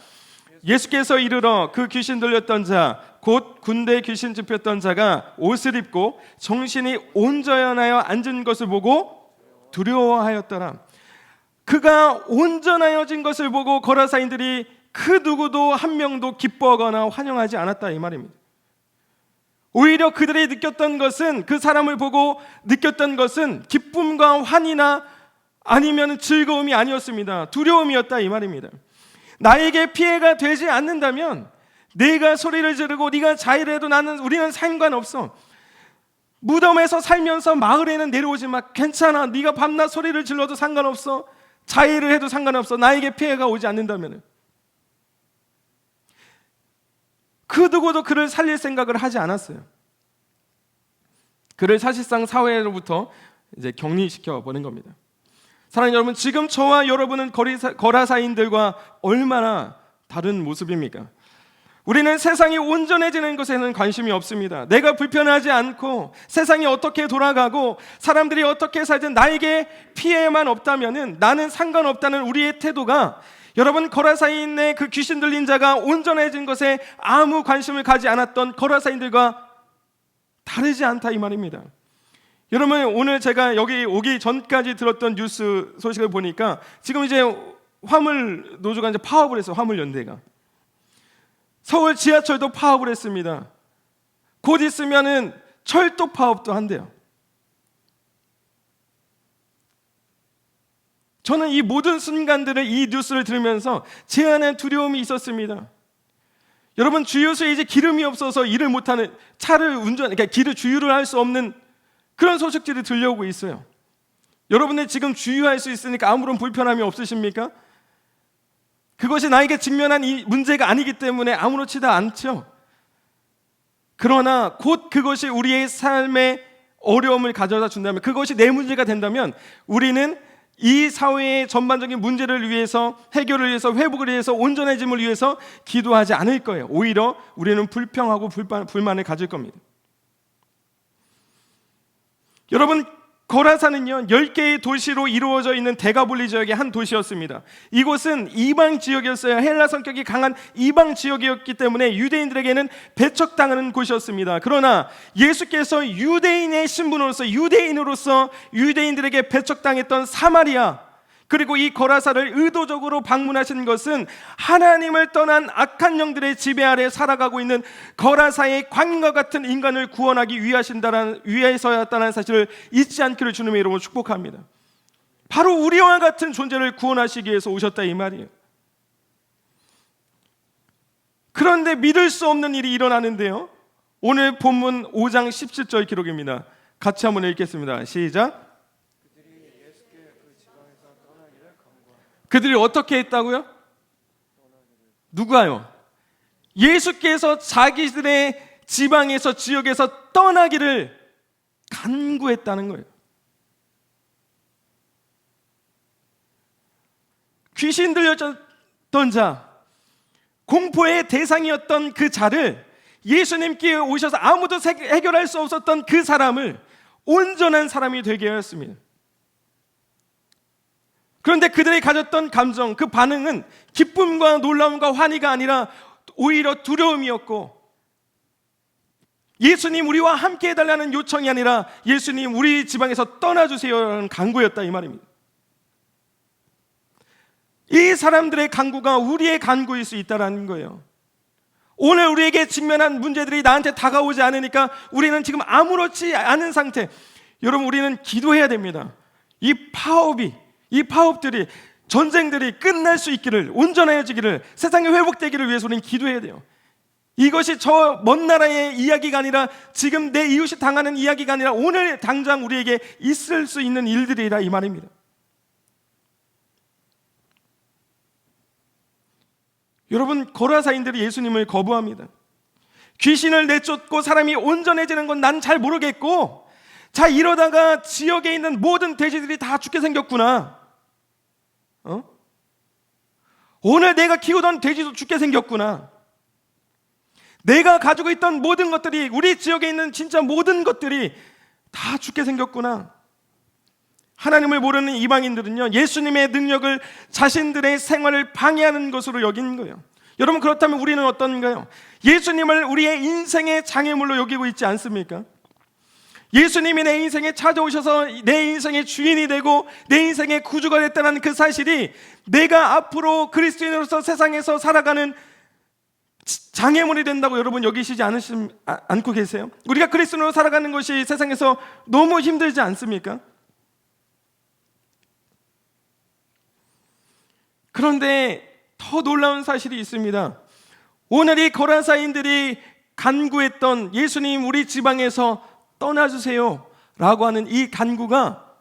예수께서 이르러 그 귀신 들렸던 자, 곧 군대 귀신 짚혔던 자가 옷을 입고 정신이 온전하여 앉은 것을 보고 두려워하였더라. 그가 온전하여진 것을 보고 거라사인들이 그 누구도 한 명도 기뻐하거나 환영하지 않았다, 이 말입니다. 오히려 그들이 느꼈던 것은, 그 사람을 보고 느꼈던 것은 기쁨과 환희나 아니면 즐거움이 아니었습니다. 두려움이었다, 이 말입니다. 나에게 피해가 되지 않는다면 내가 소리를 지르고 네가 자일해도 우리는 상관없어. 무덤에서 살면서 마을에는 내려오지 마. 괜찮아. 네가 밤낮 소리를 질러도 상관없어. 자일을 해도 상관없어. 나에게 피해가 오지 않는다면. 그 누구도 그를 살릴 생각을 하지 않았어요. 그를 사실상 사회로부터 이제 격리시켜 버린 겁니다. 사랑하는 여러분, 지금 저와 여러분은 거라사인들과 얼마나 다른 모습입니까? 우리는 세상이 온전해지는 것에는 관심이 없습니다. 내가 불편하지 않고 세상이 어떻게 돌아가고 사람들이 어떻게 살든 나에게 피해만 없다면은 나는 상관없다는 우리의 태도가, 여러분, 거라사인의 그 귀신 들린 자가 온전해진 것에 아무 관심을 가지 않았던 거라사인들과 다르지 않다, 이 말입니다. 여러분, 오늘 제가 여기 오기 전까지 들었던 뉴스 소식을 보니까 지금 이제 화물 노조가 이제 파업을 했어요. 화물연대가. 서울 지하철도 파업을 했습니다. 곧 있으면은 철도 파업도 한대요. 저는 이 모든 순간들을, 이 뉴스를 들으면서 제 안에 두려움이 있었습니다. 여러분, 주유소에 이제 기름이 없어서 일을 못하는, 그러니까 길을 주유를 할 수 없는 그런 소식들이 들려오고 있어요. 여러분들 지금 주유할 수 있으니까 아무런 불편함이 없으십니까? 그것이 나에게 직면한 이 문제가 아니기 때문에 아무렇지도 않죠. 그러나 곧 그것이 우리의 삶에 어려움을 가져다 준다면, 그것이 내 문제가 된다면 우리는 이 사회의 전반적인 문제를 위해서, 해결을 위해서, 회복을 위해서, 온전해짐을 위해서 기도하지 않을 거예요. 오히려 우리는 불평하고 불만을 가질 겁니다. 여러분, 거라사는요 10개의 도시로 이루어져 있는 데가볼리 지역의 한 도시였습니다. 이곳은 이방 지역이었어요. 헬라 성격이 강한 이방 지역이었기 때문에 유대인들에게는 배척당하는 곳이었습니다. 그러나 예수께서 유대인의 신분으로서, 유대인으로서 유대인들에게 배척당했던 사마리아, 그리고 이 거라사를 의도적으로 방문하신 것은 하나님을 떠난 악한 영들의 지배 아래 살아가고 있는 거라사의 관과 같은 인간을 구원하기 위해서였다는 사실을 잊지 않기를 주님의 이름으로 축복합니다. 바로 우리와 같은 존재를 구원하시기 위해서 오셨다, 이 말이에요. 그런데 믿을 수 없는 일이 일어나는데요, 오늘 본문 5장 17절 기록입니다. 같이 한번 읽겠습니다. 시작. 그들이 어떻게 했다고요? 누가요? 예수께서 자기들의 지방에서, 지역에서 떠나기를 간구했다는 거예요. 귀신 들렸던 자, 공포의 대상이었던 그 자를, 예수님께 오셔서 아무도 해결할 수 없었던 그 사람을 온전한 사람이 되게 하였습니다. 그런데 그들이 가졌던 감정, 그 반응은 기쁨과 놀라움과 환희가 아니라 오히려 두려움이었고, 예수님 우리와 함께 해달라는 요청이 아니라 예수님 우리 지방에서 떠나주세요라는 간구였다, 이 말입니다. 이 사람들의 간구가 우리의 간구일 수 있다는 거예요. 오늘 우리에게 직면한 문제들이 나한테 다가오지 않으니까 우리는 지금 아무렇지 않은 상태. 여러분, 우리는 기도해야 됩니다. 이 파업들이, 전쟁들이 끝날 수 있기를, 온전해지기를, 세상이 회복되기를 위해서 우리는 기도해야 돼요. 이것이 저 먼 나라의 이야기가 아니라 지금 내 이웃이 당하는 이야기가 아니라 오늘 당장 우리에게 있을 수 있는 일들이라 이 말입니다. 여러분, 거라사인들이 예수님을 거부합니다. 귀신을 내쫓고 사람이 온전해지는 건 난 잘 모르겠고, 자, 이러다가 지역에 있는 모든 돼지들이 다 죽게 생겼구나. 오늘 내가 키우던 돼지도 죽게 생겼구나. 내가 가지고 있던 모든 것들이, 우리 지역에 있는 진짜 모든 것들이 다 죽게 생겼구나. 하나님을 모르는 이방인들은요, 예수님의 능력을 자신들의 생활을 방해하는 것으로 여긴 거예요. 여러분, 그렇다면 우리는 어떤가요? 예수님을 우리의 인생의 장애물로 여기고 있지 않습니까? 예수님이 내 인생에 찾아오셔서 내 인생의 주인이 되고 내 인생의 구주가 됐다는 그 사실이 내가 앞으로 그리스도인으로서 세상에서 살아가는 장애물이 된다고 여러분 여기시지 않고 계세요? 우리가 그리스도인으로 살아가는 것이 세상에서 너무 힘들지 않습니까? 그런데 더 놀라운 사실이 있습니다. 오늘 이 거라사인들이 간구했던 예수님 우리 지방에서 떠나주세요 라고 하는 이 간구가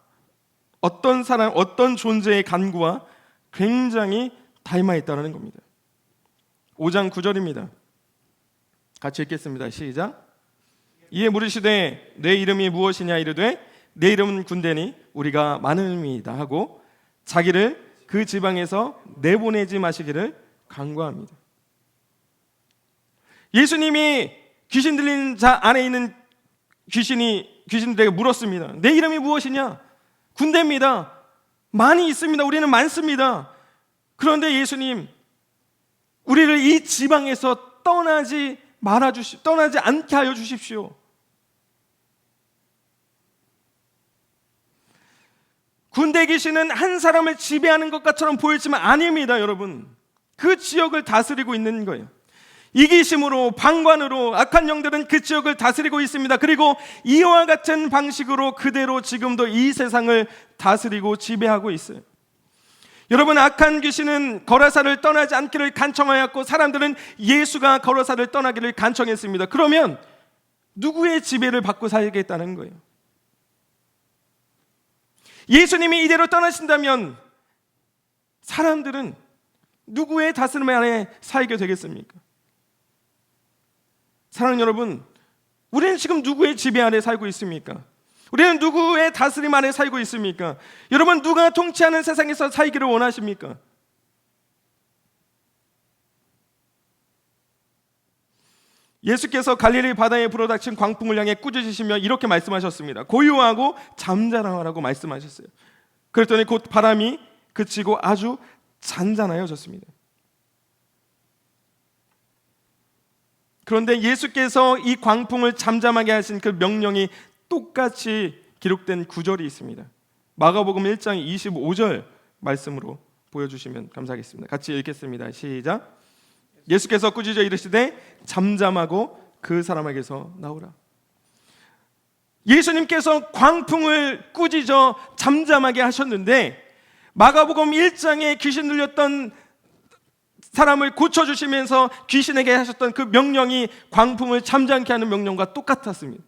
어떤 존재의 간구와 굉장히 닮아있다는 겁니다. 5장 9절입니다. 같이 읽겠습니다. 시작. 이에 물으시되 내 이름이 무엇이냐 이르되 내 이름은 군대니 우리가 많음이다 하고 자기를 그 지방에서 내보내지 마시기를 간구합니다. 예수님이 귀신 들린 자 안에 있는 귀신들에게 물었습니다. 내 이름이 무엇이냐? 군대입니다. 많이 있습니다. 우리는 많습니다. 그런데 예수님, 우리를 이 지방에서 떠나지 않게 하여 주십시오. 군대 귀신은 한 사람을 지배하는 것처럼 보이지만 아닙니다, 여러분. 그 지역을 다스리고 있는 거예요. 이기심으로, 방관으로 악한 영들은 그 지역을 다스리고 있습니다. 그리고 이와 같은 방식으로 그대로 지금도 이 세상을 다스리고 지배하고 있어요. 여러분, 악한 귀신은 거라사를 떠나지 않기를 간청하였고 사람들은 예수가 거라사를 떠나기를 간청했습니다. 그러면 누구의 지배를 받고 살겠다는 거예요? 예수님이 이대로 떠나신다면 사람들은 누구의 다스림 안에 살게 되겠습니까? 사랑하는 여러분, 우리는 지금 누구의 지배 아래 살고 있습니까? 우리는 누구의 다스림 아래 살고 있습니까? 여러분, 누가 통치하는 세상에서 살기를 원하십니까? 예수께서 갈릴리 바다에 불어닥친 광풍을 향해 꾸짖으시며 이렇게 말씀하셨습니다. 고요하고 잠잠하라고 말씀하셨어요. 그랬더니 곧 바람이 그치고 아주 잔잔하여졌습니다. 그런데 예수께서 이 광풍을 잠잠하게 하신 그 명령이 똑같이 기록된 구절이 있습니다. 마가복음 1장 25절 말씀으로 보여주시면 감사하겠습니다. 같이 읽겠습니다. 시작. 예수께서 꾸짖어 이르시되 잠잠하고 그 사람에게서 나오라. 예수님께서 광풍을 꾸짖어 잠잠하게 하셨는데 마가복음 1장에 귀신 들렸던 사람을 고쳐주시면서 귀신에게 하셨던 그 명령이 광풍을 잠잠케 하는 명령과 똑같았습니다.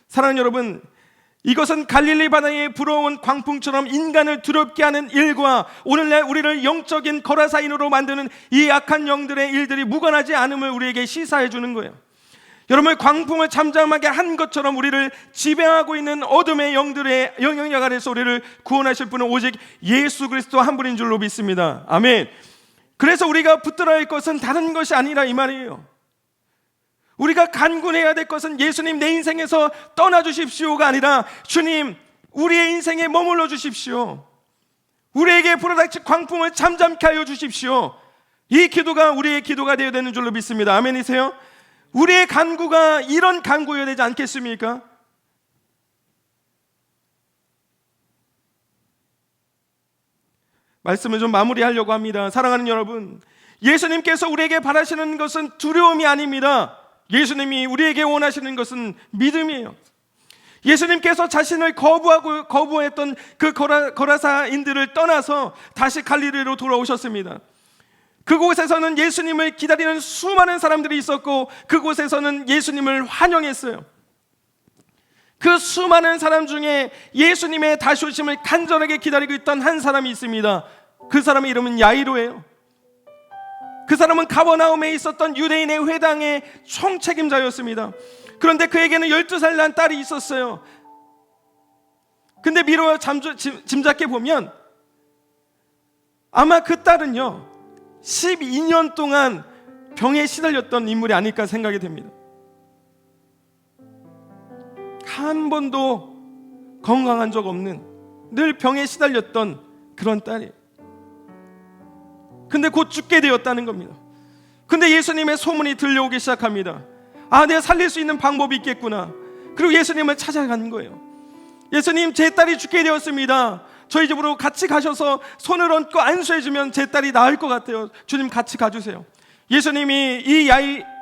사랑하는 여러분, 이것은 갈릴리 바다에 불어온 광풍처럼 인간을 두렵게 하는 일과 오늘날 우리를 영적인 거라사인으로 만드는 이 악한 영들의 일들이 무관하지 않음을 우리에게 시사해 주는 거예요. 여러분, 광풍을 잠잠하게 한 것처럼 우리를 지배하고 있는 어둠의 영들의 영향력 아래서 우리를 구원하실 분은 오직 예수 그리스도 한 분인 줄로 믿습니다. 아멘. 그래서 우리가 붙들어야 할 것은 다른 것이 아니라 이 말이에요. 우리가 간구해야 될 것은 예수님 내 인생에서 떠나주십시오가 아니라 주님 우리의 인생에 머물러 주십시오. 우리에게 불어닥칠 광풍을 잠잠케 하여 주십시오. 이 기도가 우리의 기도가 되어야 되는 줄로 믿습니다. 아멘이세요? 우리의 간구가 이런 간구여야 되지 않겠습니까? 말씀을 좀 마무리하려고 합니다. 사랑하는 여러분, 예수님께서 우리에게 바라시는 것은 두려움이 아닙니다. 예수님이 우리에게 원하시는 것은 믿음이에요. 예수님께서 자신을 거부했던 그 거라사인들을 떠나서 다시 갈릴리로 돌아오셨습니다. 그곳에서는 예수님을 기다리는 수많은 사람들이 있었고 그곳에서는 예수님을 환영했어요. 그 수많은 사람 중에 예수님의 다시 오심을 간절하게 기다리고 있던 한 사람이 있습니다. 그 사람의 이름은 야이로예요. 그 사람은 가버나움에 있었던 유대인의 회당의 총책임자였습니다. 그런데 그에게는 12살 난 딸이 있었어요. 근데 미루어 짐작해 보면 아마 그 딸은요 12년 동안 병에 시달렸던 인물이 아닐까 생각이 됩니다. 한 번도 건강한 적 없는, 늘 병에 시달렸던 그런 딸이에요. 근데 곧 죽게 되었다는 겁니다. 근데 예수님의 소문이 들려오기 시작합니다. 아, 내가 살릴 수 있는 방법이 있겠구나. 그리고 예수님을 찾아가는 거예요. 예수님, 제 딸이 죽게 되었습니다. 저희 집으로 같이 가셔서 손을 얹고 안수해주면 제 딸이 나을 것 같아요. 주님, 같이 가주세요. 예수님이 이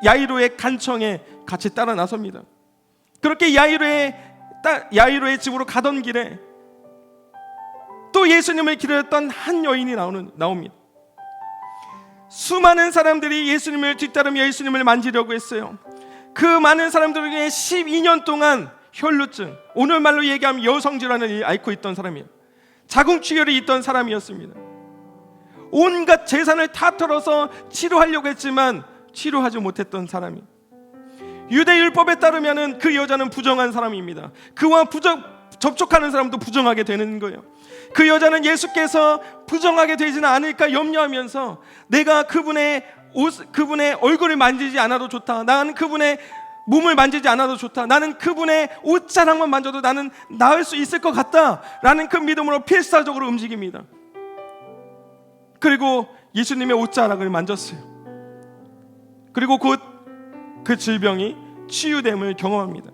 야이로의 간청에 같이 따라 나섭니다. 그렇게 야이로의 집으로 가던 길에 또 예수님을 기다렸던 한 여인이 나옵니다. 수많은 사람들이 예수님을 뒤따르며 예수님을 만지려고 했어요. 그 많은 사람들 중에 12년 동안 혈루증, 오늘 말로 얘기하면 여성질환을 앓고 있던 사람이에요. 자궁출혈이 있던 사람이었습니다. 온갖 재산을 다 털어서 치료하려고 했지만 치료하지 못했던 사람이, 유대율법에 따르면 그 여자는 부정한 사람입니다. 그와 접촉하는 사람도 부정하게 되는 거예요. 그 여자는 예수께서 부정하게 되지는 않을까 염려하면서 내가 그분의 얼굴을 만지지 않아도 좋다, 나는 그분의 몸을 만지지 않아도 좋다, 나는 그분의 옷자락만 만져도 나는 나을 수 있을 것 같다 라는 그 믿음으로 필사적으로 움직입니다. 그리고 예수님의 옷자락을 만졌어요. 그리고 곧 그 질병이 치유됨을 경험합니다.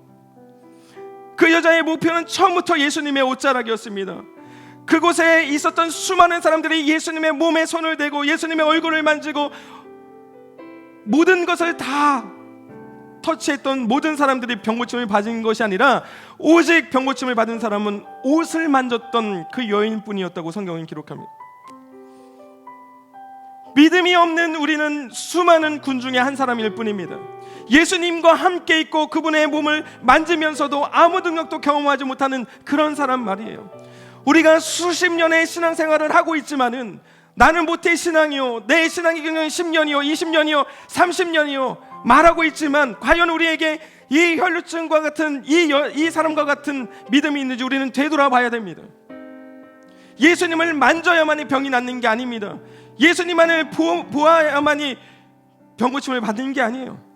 그 여자의 목표는 처음부터 예수님의 옷자락이었습니다. 그곳에 있었던 수많은 사람들이 예수님의 몸에 손을 대고 예수님의 얼굴을 만지고 모든 것을 다 터치했던 모든 사람들이 병고침을 받은 것이 아니라 오직 병고침을 받은 사람은 옷을 만졌던 그 여인뿐이었다고 성경은 기록합니다. 믿음이 없는 우리는 수많은 군 중에 한 사람일 뿐입니다. 예수님과 함께 있고 그분의 몸을 만지면서도 아무 능력도 경험하지 못하는 그런 사람 말이에요. 우리가 수십 년의 신앙생활을 하고 있지만은 나는 모태 신앙이요, 내 신앙의 경력은 10년이요, 20년이요, 30년이요 말하고 있지만 과연 우리에게 이 혈루증과 같은 이 사람과 같은 믿음이 있는지 우리는 되돌아봐야 됩니다. 예수님을 만져야만이 병이 낫는 게 아닙니다. 예수님만을 보아야만이 병고침을 받는 게 아니에요.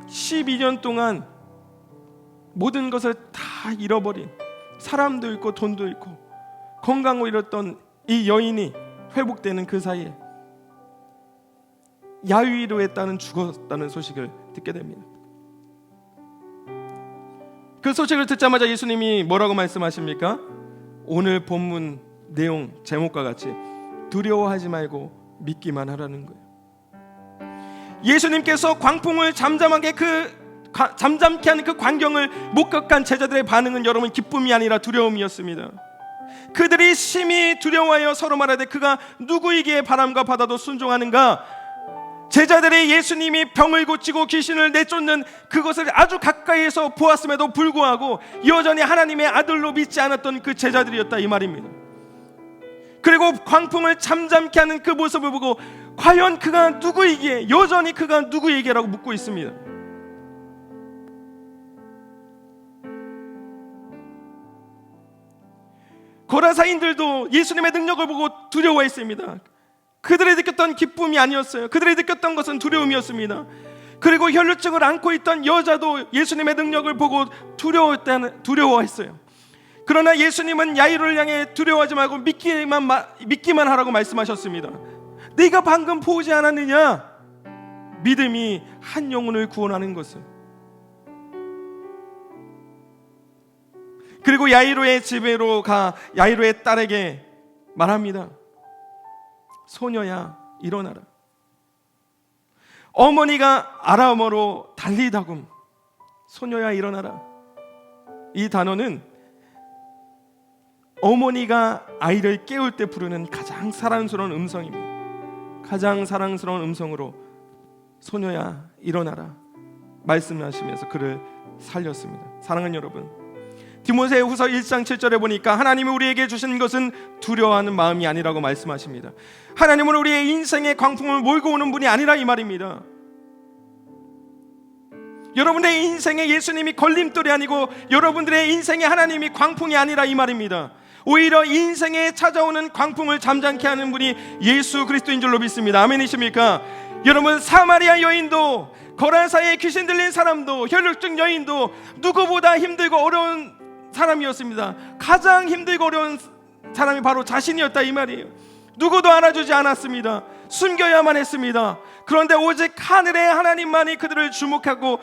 (12년) 동안 모든 것을 다 잃어버린, 사람도 잃고 돈도 잃고 건강을 잃었던 이 여인이 회복되는 그 사이에 야이로의 딸은 죽었다는 소식을 듣게 됩니다. 그 소식을 듣자마자 예수님이 뭐라고 말씀하십니까? 오늘 본문 내용 제목과 같이 두려워하지 말고 믿기만 하라는 거예요. 예수님께서 광풍을 잠잠케 하는 그 광경을 목격한 제자들의 반응은 여러분 기쁨이 아니라 두려움이었습니다. 그들이 심히 두려워하여 서로 말하되 그가 누구이기에 바람과 바다도 순종하는가? 제자들이 예수님이 병을 고치고 귀신을 내쫓는 그것을 아주 가까이에서 보았음에도 불구하고 여전히 하나님의 아들로 믿지 않았던 그 제자들이었다 이 말입니다. 그리고 광풍을 잠잠케 하는 그 모습을 보고 과연 그가 누구이기에, 여전히 그가 누구이기에라고 묻고 있습니다. 거라사인들도 예수님의 능력을 보고 두려워했습니다. 그들이 느꼈던 기쁨이 아니었어요. 그들이 느꼈던 것은 두려움이었습니다. 그리고 혈루증을 앓고 있던 여자도 예수님의 능력을 보고 두려워했어요. 그러나 예수님은 야이로를 향해 두려워하지 말고 믿기만 하라고 말씀하셨습니다. 네가 방금 보지 않았느냐? 믿음이 한 영혼을 구원하는 것을. 그리고 야이로의 집으로 가 야이로의 딸에게 말합니다. 소녀야 일어나라. 어머니가 아람어로 달리다굼, 소녀야 일어나라. 이 단어는 어머니가 아이를 깨울 때 부르는 가장 사랑스러운 음성입니다. 가장 사랑스러운 음성으로 소녀야 일어나라 말씀하시면서 그를 살렸습니다. 사랑하는 여러분, 디모데후서 1장 7절에 보니까 하나님이 우리에게 주신 것은 두려워하는 마음이 아니라고 말씀하십니다. 하나님은 우리의 인생의 광풍을 몰고 오는 분이 아니라 이 말입니다. 여러분의 인생에 예수님이 걸림돌이 아니고 여러분들의 인생에 하나님이 광풍이 아니라 이 말입니다. 오히려 인생에 찾아오는 광풍을 잠잠케 하는 분이 예수 그리스도인 줄로 믿습니다. 아멘이십니까? 여러분, 사마리아 여인도, 거라사에 귀신 들린 사람도, 혈루증 여인도 누구보다 힘들고 어려운 사람이었습니다. 가장 힘들고 어려운 사람이 바로 자신이었다 이 말이에요. 누구도 알아주지 않았습니다. 숨겨야만 했습니다. 그런데 오직 하늘의 하나님만이 그들을 주목하고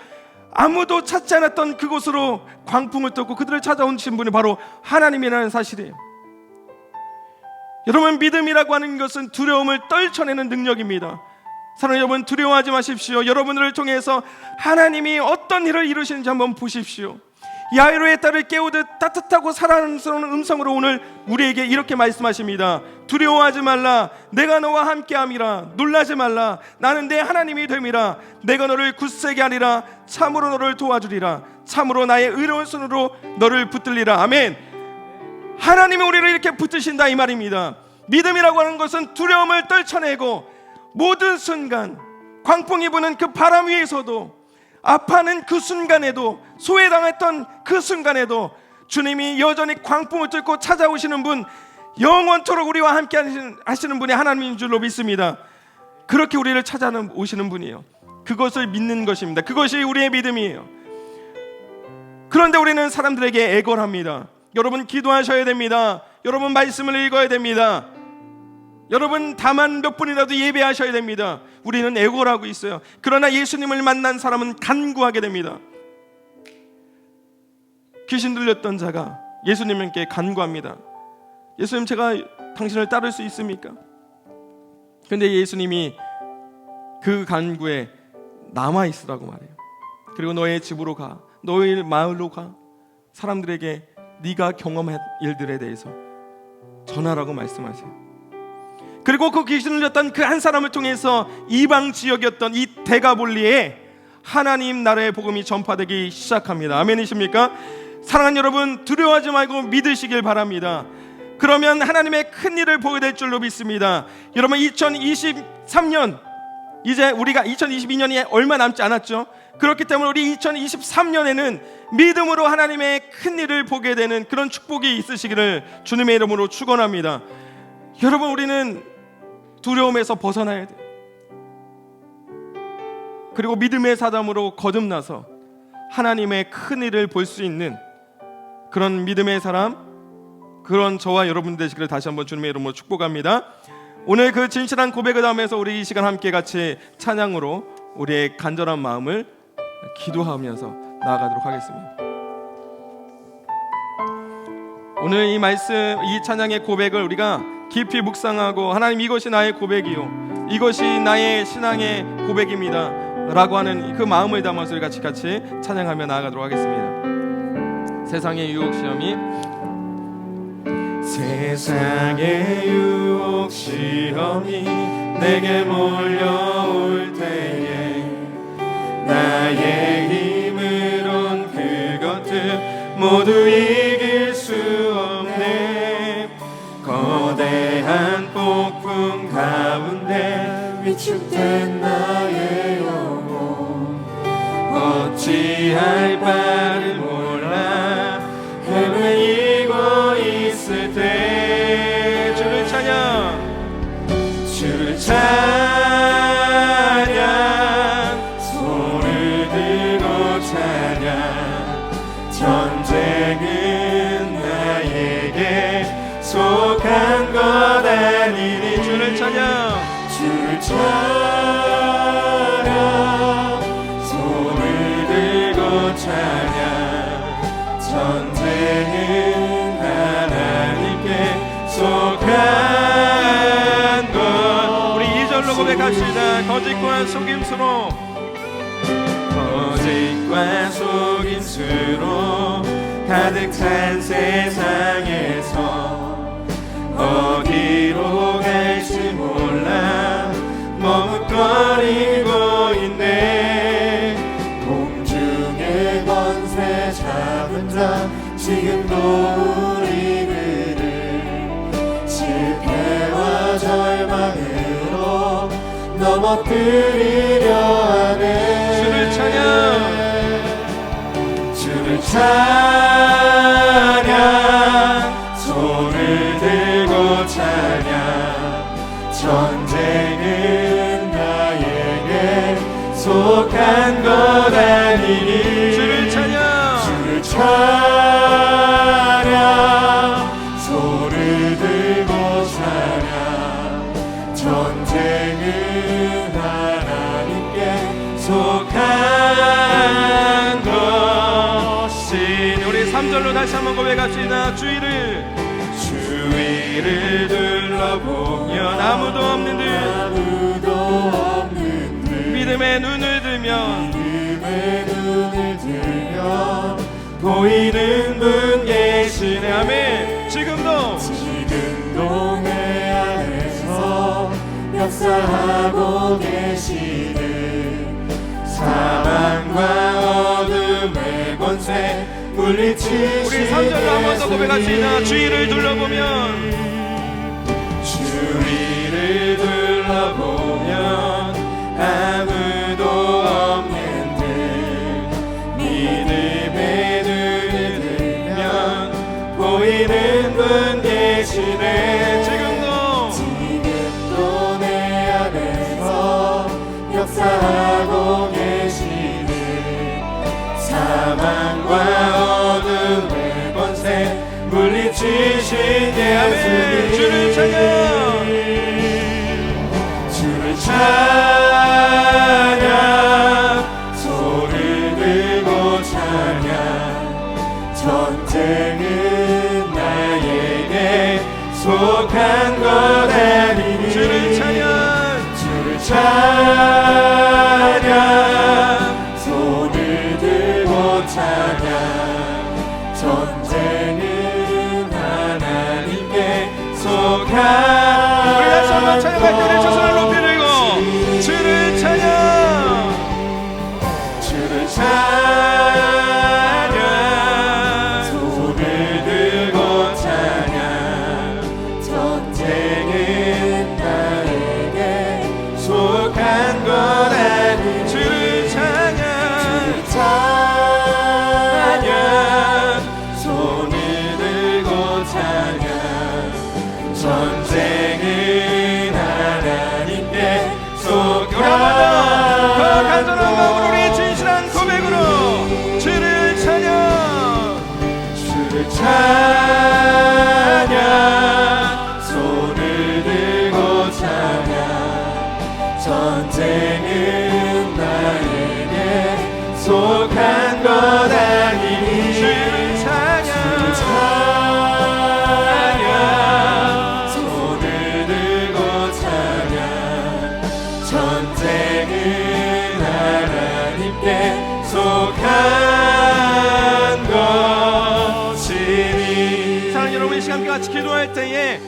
아무도 찾지 않았던 그곳으로 광풍을 뚫고 그들을 찾아오신 분이 바로 하나님이라는 사실이에요. 여러분, 믿음이라고 하는 것은 두려움을 떨쳐내는 능력입니다. 사랑하는 여러분, 두려워하지 마십시오. 여러분들을 통해서 하나님이 어떤 일을 이루시는지 한번 보십시오. 야이로의 딸을 깨우듯 따뜻하고 사랑스러운 음성으로 오늘 우리에게 이렇게 말씀하십니다. 두려워하지 말라, 내가 너와 함께함이라. 놀라지 말라, 나는 내 하나님이 됨이라. 내가 너를 굳세게 하리라. 참으로 너를 도와주리라. 참으로 나의 의로운 손으로 너를 붙들리라. 아멘. 하나님이 우리를 이렇게 붙드신다 이 말입니다. 믿음이라고 하는 것은 두려움을 떨쳐내고 모든 순간, 광풍이 부는 그 바람 위에서도, 아파하는 그 순간에도, 소외당했던 그 순간에도 주님이 여전히 광풍을 뚫고 찾아오시는 분, 영원토록 우리와 함께 하시는 분이 하나님인 줄로 믿습니다. 그렇게 우리를 찾아오시는 분이에요. 그것을 믿는 것입니다. 그것이 우리의 믿음이에요. 그런데 우리는 사람들에게 애걸합니다. 여러분, 기도하셔야 됩니다. 여러분, 말씀을 읽어야 됩니다. 여러분, 다만 몇 분이라도 예배하셔야 됩니다. 우리는 애걸하고 있어요. 그러나 예수님을 만난 사람은 간구하게 됩니다. 귀신 들렸던 자가 예수님께 간구합니다. 예수님, 제가 당신을 따를 수 있습니까? 그런데 예수님이 그 간구에 남아있으라고 말해요. 그리고 너의 집으로 가, 너의 마을로 가, 사람들에게 네가 경험한 일들에 대해서 전하라고 말씀하세요. 그리고 그 귀신을 들렸던 그 한 사람을 통해서 이방 지역이었던 이 데가볼리에 하나님 나라의 복음이 전파되기 시작합니다. 아멘이십니까? 사랑하는 여러분, 두려워하지 말고 믿으시길 바랍니다. 그러면 하나님의 큰 일을 보게 될 줄로 믿습니다. 여러분, 2023년, 이제 우리가 2022년이 얼마 남지 않았죠. 그렇기 때문에 우리 2023년에는 믿음으로 하나님의 큰 일을 보게 되는 그런 축복이 있으시기를 주님의 이름으로 축원합니다. 여러분, 우리는 두려움에서 벗어나야 돼요. 그리고 믿음의 사람으로 거듭나서 하나님의 큰 일을 볼 수 있는 그런 믿음의 사람, 그런 저와 여러분 되시기를 다시 한번 주님의 이름으로 축복합니다. 오늘 그 진실한 고백을 하면서 우리 이 시간 함께 같이 찬양으로 우리의 간절한 마음을 기도하면서 나아가도록 하겠습니다. 오늘 이 말씀, 이 찬양의 고백을 우리가 깊이 묵상하고, 하나님, 이것이 나의 고백이요, 이것이 나의 신앙의 고백입니다 라고 하는 그 마음을 담아서 우리 같이 찬양하며 나아가도록 하겠습니다. 세상의 유혹 시험이, 세상의 유혹 시험이 내게 몰려올 때에 나의 힘으론 그것들 모두 이길 수 없네. 거대한 폭풍 가운데 위축된 나의 영혼, 어찌할 바를 몰라 헤매이고 있을 때 주를 찬양, 손을 들고 찬양. 전쟁은 나에게 속한 것 아니니 주를 찬양, 손을 들고 찬양. 전쟁은 하나님께 속한 것. 우리 2절로 고백합니다. 고백합시다. 거짓과 속임수로 가득 찬 세상에서 어디로 갈지 몰라 머뭇거리고 있네. 공중의 권세 잡은 자 지금도 우리들을 실패와 절망으로 넘어뜨리려 하네. 주를 찬양, 주를 찬양, 손을 들고 찬양. 전쟁은 나에게 속한 것 아니니. 주를 찬양, 주를 찬양, 손을 들고 찬양. 전쟁은 하나님께 속한 것이. 우리 3절로 다시 한번 고백합시다. 주위를 둘러보면 아무도 없는 듯 믿음의 눈을 들면 보이는 분 계시네. 아멘. 지금도 내 안에서 역사하고 계시는 사망과 어둠의 권세 물리치시는. 우리 3절로 한 번 더 고백합시다. 주위를 둘러보면 아무도 없는 듯 믿음의 눈을 들면 보이는 분 계시네. 지금도 내 안에서 역사하고 계시는 사망과 어둠의 권세 물리치신 예수님. 주를 찬양, 주를 찬양, 손을 들고 찬양. 전쟁은 나에게 속한 것 아니니. 주를 찬양, 주를 찬양, 손을 들고 찬양. 전쟁은 하나님께 속한. 우리 다시 한번 찬양할 때 우리 두 손을 높이 들고 주를 찬양, 주를 찬양, 손을 들고 찬양. 전쟁은 나에게 속한 것 아니. 주를 찬양, 찬양, 손을 들고 찬양. 전쟁은 하나님께 속한. 우리 한번 더 간절한 마음으로 우리 진실한 고백으로 주를 찬양, 주를 찬양, 손을 들고 찬양. 전쟁은 나에게 속한 것 아니니. 주를 찬양, 손을 들고 찬양. 전쟁은 하나님께 속한 것이니. 사랑하는 여러분, 이 시간 같이 기도할 때에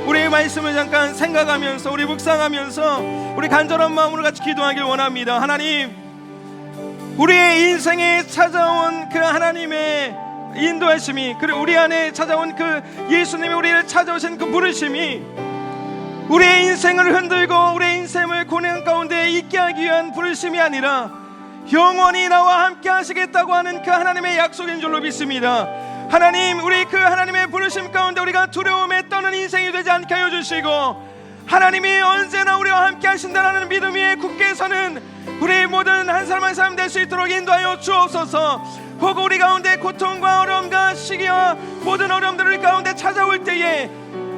우리의 말씀을 잠깐 생각하면서 우리 묵상하면서 우리 간절한 마음으로 같이 기도하길 원합니다. 하나님, 우리의 인생에 찾아온 그 하나님의 인도하심이, 그리고 우리 안에 찾아온 그 예수님이 우리를 찾아오신 그 부르심이 우리의 인생을 흔들고 우리의 인생을 고뇌한 가운데 있게 하기 위한 부르심이 아니라 영원히 나와 함께 하시겠다고 하는 그 하나님의 약속인 줄로 믿습니다. 하나님, 우리 그 하나님의 부르심 가운데 우리가 두려움에 떠는 인생이 되지 않게 하여 주시고, 하나님이 언제나 우리와 함께 하신다는 믿음 위에 굳게 서는 우리 모든 한 사람 한 사람 될 수 있도록 인도하여 주옵소서. 혹 우리 가운데 고통과 어려움과 시기와 모든 어려움들을 가운데 찾아올 때에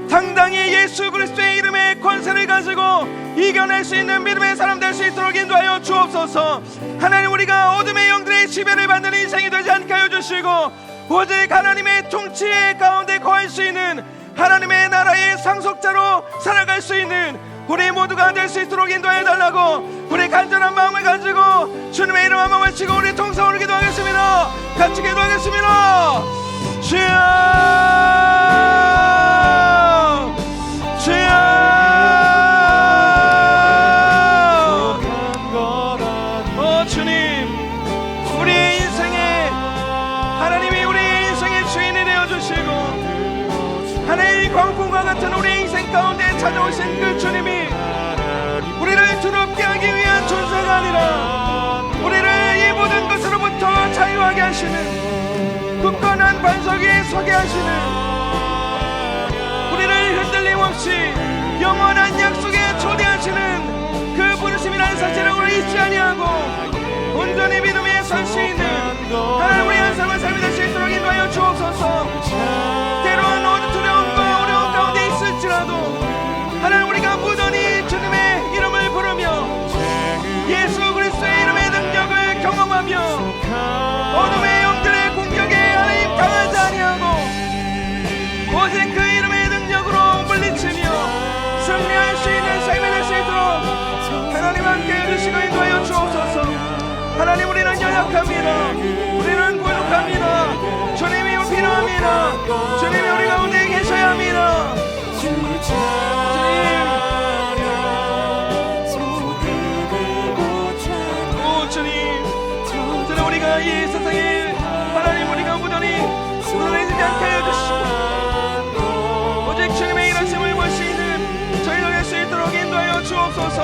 당당히 예수 그리스도의 이름의 권세를 가지고 이겨낼 수 있는 믿음의 사람 될 수 있도록 인도하여 주옵소서. 하나님, 우리가 어둠의 영들의 지배를 받는 인생이 되지 않게 하여 주시고, 오직 하나님의 통치 가운데 거할 수 있는 하나님의 나라의 상속자로 살아갈 수 있는 우리 모두가 될 수 있도록 인도해 달라고 우리 간절한 마음을 가지고 주님의 이름 한번 외치고 우리 통성으로 기도하겠습니다. 같이 기도하겠습니다. 주여 주여 주님, 우리의 인생에 하나님이 우리의 인생의 주인이 되어주시고 하나님의 광풍과 같은 우리의 인생 가운데 찾아오신 그 주님이 우리를 두렵게 하기 위한 존재가 아니라 우리를 이 모든 것으로부터 자유하게 하시는 굳건한 반석 위에 서게 하시는 우리를 흔들림 없이 영원한 약속에 초대하시는 그 부르심이라는 사실을 우리 잊지 아니하고 온전히 믿음에 설 수 있는 하나님 우리 한 삶을 삶이 될 수 있도록 인도하여 주옵소서. 때로는 어느 두려움과 어려움 가운데 있을지라도 하나님 우리가 무던히 주님의 이름을 부르며 예수 그리스도의 이름의 능력을 경험하며 어둠의 영들의 공격에 하나님 당하지 아니하고 오직 그 이름의 능력으로 물리치며 승리할 수 있는 삶이 될 수 있도록 하나님 함께 해주시고 인도하여 주옵소서. 하나님 우리는 연약합니다. 우리는 부족합니다. 주님이 필요합니다. 주님이 우리 가운데 계셔야 합니다. 주님, 우리가 이 세상에 하나님 우리가 무던히 무너지지 않게 해주시고 오직 주님의 일하심을 볼 수 있는 저희가 될 수 있도록 인도하여 주옵소서.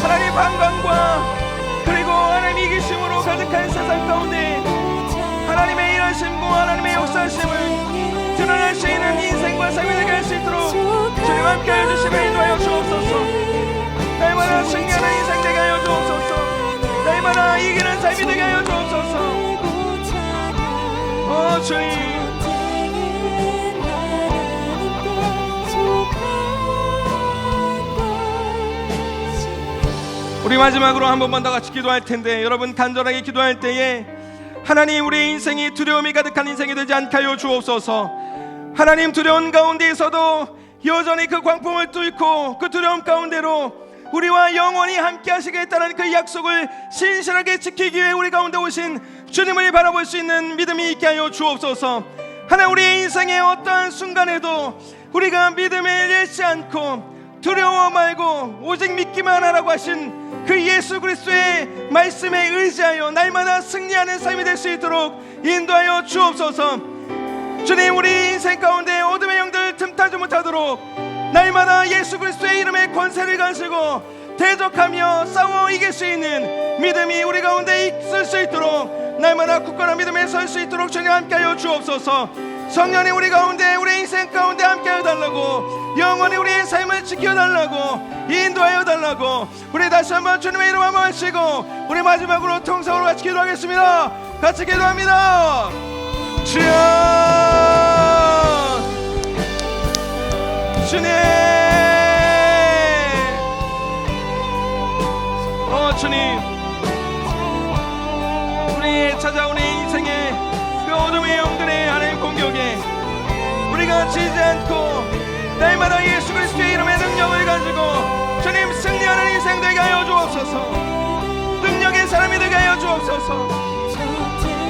하나님 방광과 그리고 하나님 이기심으로 가득한 세상 가운데 하나님의 일하심과 하나님의 역사하심을 드러낼 수 있는 인생과 삶이 되게 할 수 있도록 주님 함께 해주시고 인도하여 주옵소서. 날마다 승리하는 인생 되게 하여 주옵소서. 날마다 이기는 삶이 되게 하여 주옵소서. 주님, 우리 마지막으로 한 번만 더 같이 기도할 텐데 여러분 간절하게 기도할 때에 하나님 우리의 인생이 두려움이 가득한 인생이 되지 않게 하여 주옵소서. 하나님 두려운 가운데에서도 여전히 그 광풍을 뚫고 그 두려움 가운데로 우리와 영원히 함께 하시겠다는 그 약속을 신실하게 지키기 위해 우리 가운데 오신 주님을 바라볼 수 있는 믿음이 있게 하여 주옵소서. 하나님 우리의 인생의 어떠한 순간에도 우리가 믿음을 잃지 않고 두려워 말고 오직 믿기만 하라고 하신 그 예수 그리스도의 말씀에 의지하여 날마다 승리하는 삶이 될 수 있도록 인도하여 주옵소서. 주님 우리 인생 가운데 어둠의 영들 틈타지 못하도록 날마다 예수 그리스도의 이름의 권세를 가지고 대적하며 싸워 이길 수 있는 믿음이 우리 가운데 있을 수 있도록 날마다 굳건한 믿음에 설 수 있도록 주님 함께하여 주옵소서. 성령이 우리 가운데 우리 인생 가운데 함께하여 달라고 영원히 우리의 삶을 지켜달라고 인도하여 달라고 우리 다시 한번 주님의 이름 한번 외치고 우리 마지막으로 통성으로 같이 기도하겠습니다. 같이 기도합니다. 주여 주님 주님 우리 찾아오는 인생의 그 어둠의 영들의 하나님 공격에 우리가 지지 않고 날마다 예수 그리스도의 이름의 능력을 가지고 주님 승리하는 인생 되게 하여 주옵소서. 능력의 사람이 되게 하여 주옵소서.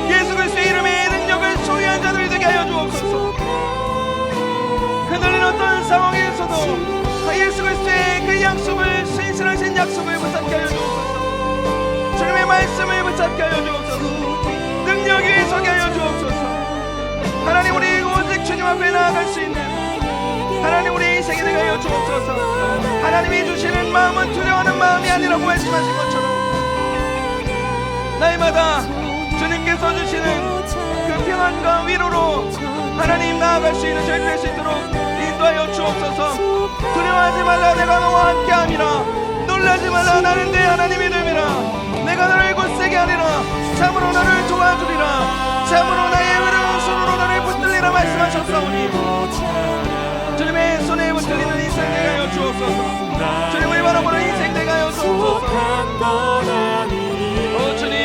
예수 그리스도의 이름의 능력을 소유한 자들이 되게 하여 주옵소서. 흔들린 어떤 상황에서도 예수 그리스도의 그 약속을 신실하신 약속을 붙잡게 하여 주옵소서. 주님의 말씀을 붙잡게 하여 주옵소서. 능력 위에 서게 하여 주옵소서. 하나님 우리 오직 주님 앞에 나아갈 수 있는 하나님 우리의 인생이 되게 하여 주옵소서. 하나님이 주시는 마음은 두려워하는 마음이 아니라고 말씀하신 것처럼 날마다 주님께서 주시는 그 평안과 위로로 하나님 나아갈 수 있는 저희 될 수 있도록 인도하여 주옵소서. 두려워하지 말라 내가 너와 함께함이라. 놀라지 말라 나는 내 하나님이 됨이라. 내가 너를 굳세게 하리라. 참으로 너를 도와주리라. 참으로 나의 의로운 손으로 너를 붙들리라 말씀하셨사오니 주님의 손에 붙들리는 인생 되게 하여 주옵소서. 주님을 바라보는 인생 되게 하여 주옵소서. 주님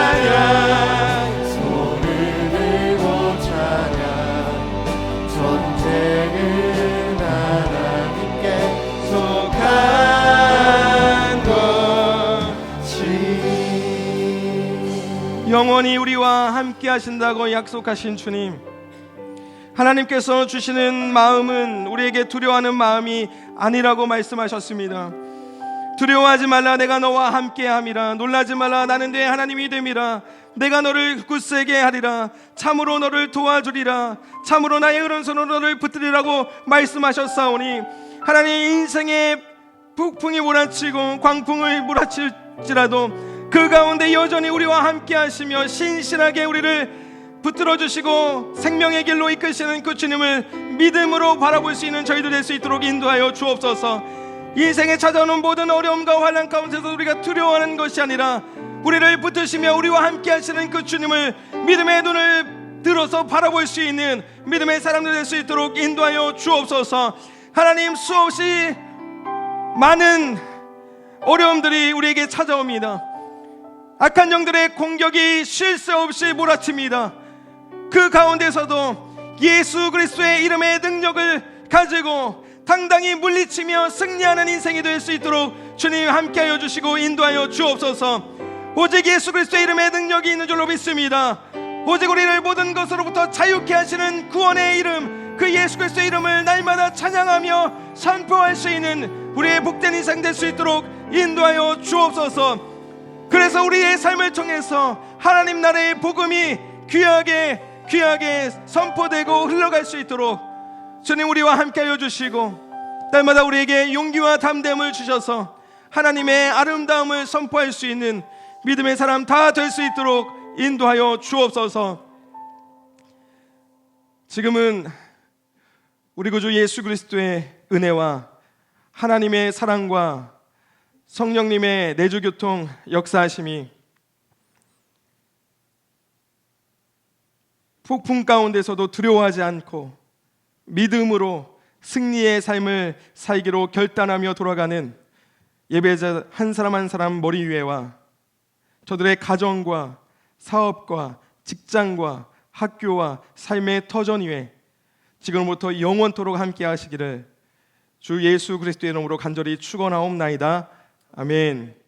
찬양 손을 들고 찬양 전쟁은 하나님께 속한 것이 영원히 우리와 함께 하신다고 약속하신 주님, 하나님께서 주시는 마음은 우리에게 두려워하는 마음이 아니라고 말씀하셨습니다. 두려워하지 말라, 내가 너와 함께함이라. 놀라지 말라, 나는 네 하나님이 됨이라. 내가 너를 굳세게 하리라. 참으로 너를 도와주리라. 참으로 나의 오른손으로 너를 붙들리라고 말씀하셨사오니, 하나님, 인생의 북풍이 몰아치고 광풍을 몰아칠지라도 그 가운데 여전히 우리와 함께 하시며 신실하게 우리를 붙들어 주시고 생명의 길로 이끄시는 그 주님을 믿음으로 바라볼 수 있는 저희들 될 수 있도록 인도하여 주옵소서. 인생에 찾아오는 모든 어려움과 환난 가운데서 우리가 두려워하는 것이 아니라 우리를 붙드시며 우리와 함께 하시는 그 주님을 믿음의 눈을 들어서 바라볼 수 있는 믿음의 사람들 될 수 있도록 인도하여 주옵소서. 하나님, 수없이 많은 어려움들이 우리에게 찾아옵니다. 악한 영들의 공격이 쉴 새 없이 몰아칩니다. 그 가운데서도 예수 그리스도의 이름의 능력을 가지고 당당히 물리치며 승리하는 인생이 될 수 있도록 주님 함께하여 주시고 인도하여 주옵소서. 오직 예수 그리스도의 이름의 능력이 있는 줄로 믿습니다. 오직 우리를 모든 것으로부터 자유케 하시는 구원의 이름, 그 예수 그리스도의 이름을 날마다 찬양하며 선포할 수 있는 우리의 복된 인생 될 수 있도록 인도하여 주옵소서. 그래서 우리의 삶을 통해서 하나님 나라의 복음이 귀하게 선포되고 흘러갈 수 있도록 주님 우리와 함께하여 주시고, 날마다 우리에게 용기와 담대함을 주셔서 하나님의 아름다움을 선포할 수 있는 믿음의 사람 다 될 수 있도록 인도하여 주옵소서. 지금은 우리 구주 예수 그리스도의 은혜와 하나님의 사랑과 성령님의 내주교통 역사하심이 폭풍 가운데서도 두려워하지 않고 믿음으로 승리의 삶을 살기로 결단하며 돌아가는 예배자 한 사람 한 사람 머리 위에와 저들의 가정과 사업과 직장과 학교와 삶의 터전 위에 지금부터 영원토록 함께 하시기를 주 예수 그리스도의 이름으로 간절히 축원하옵나이다. 아멘.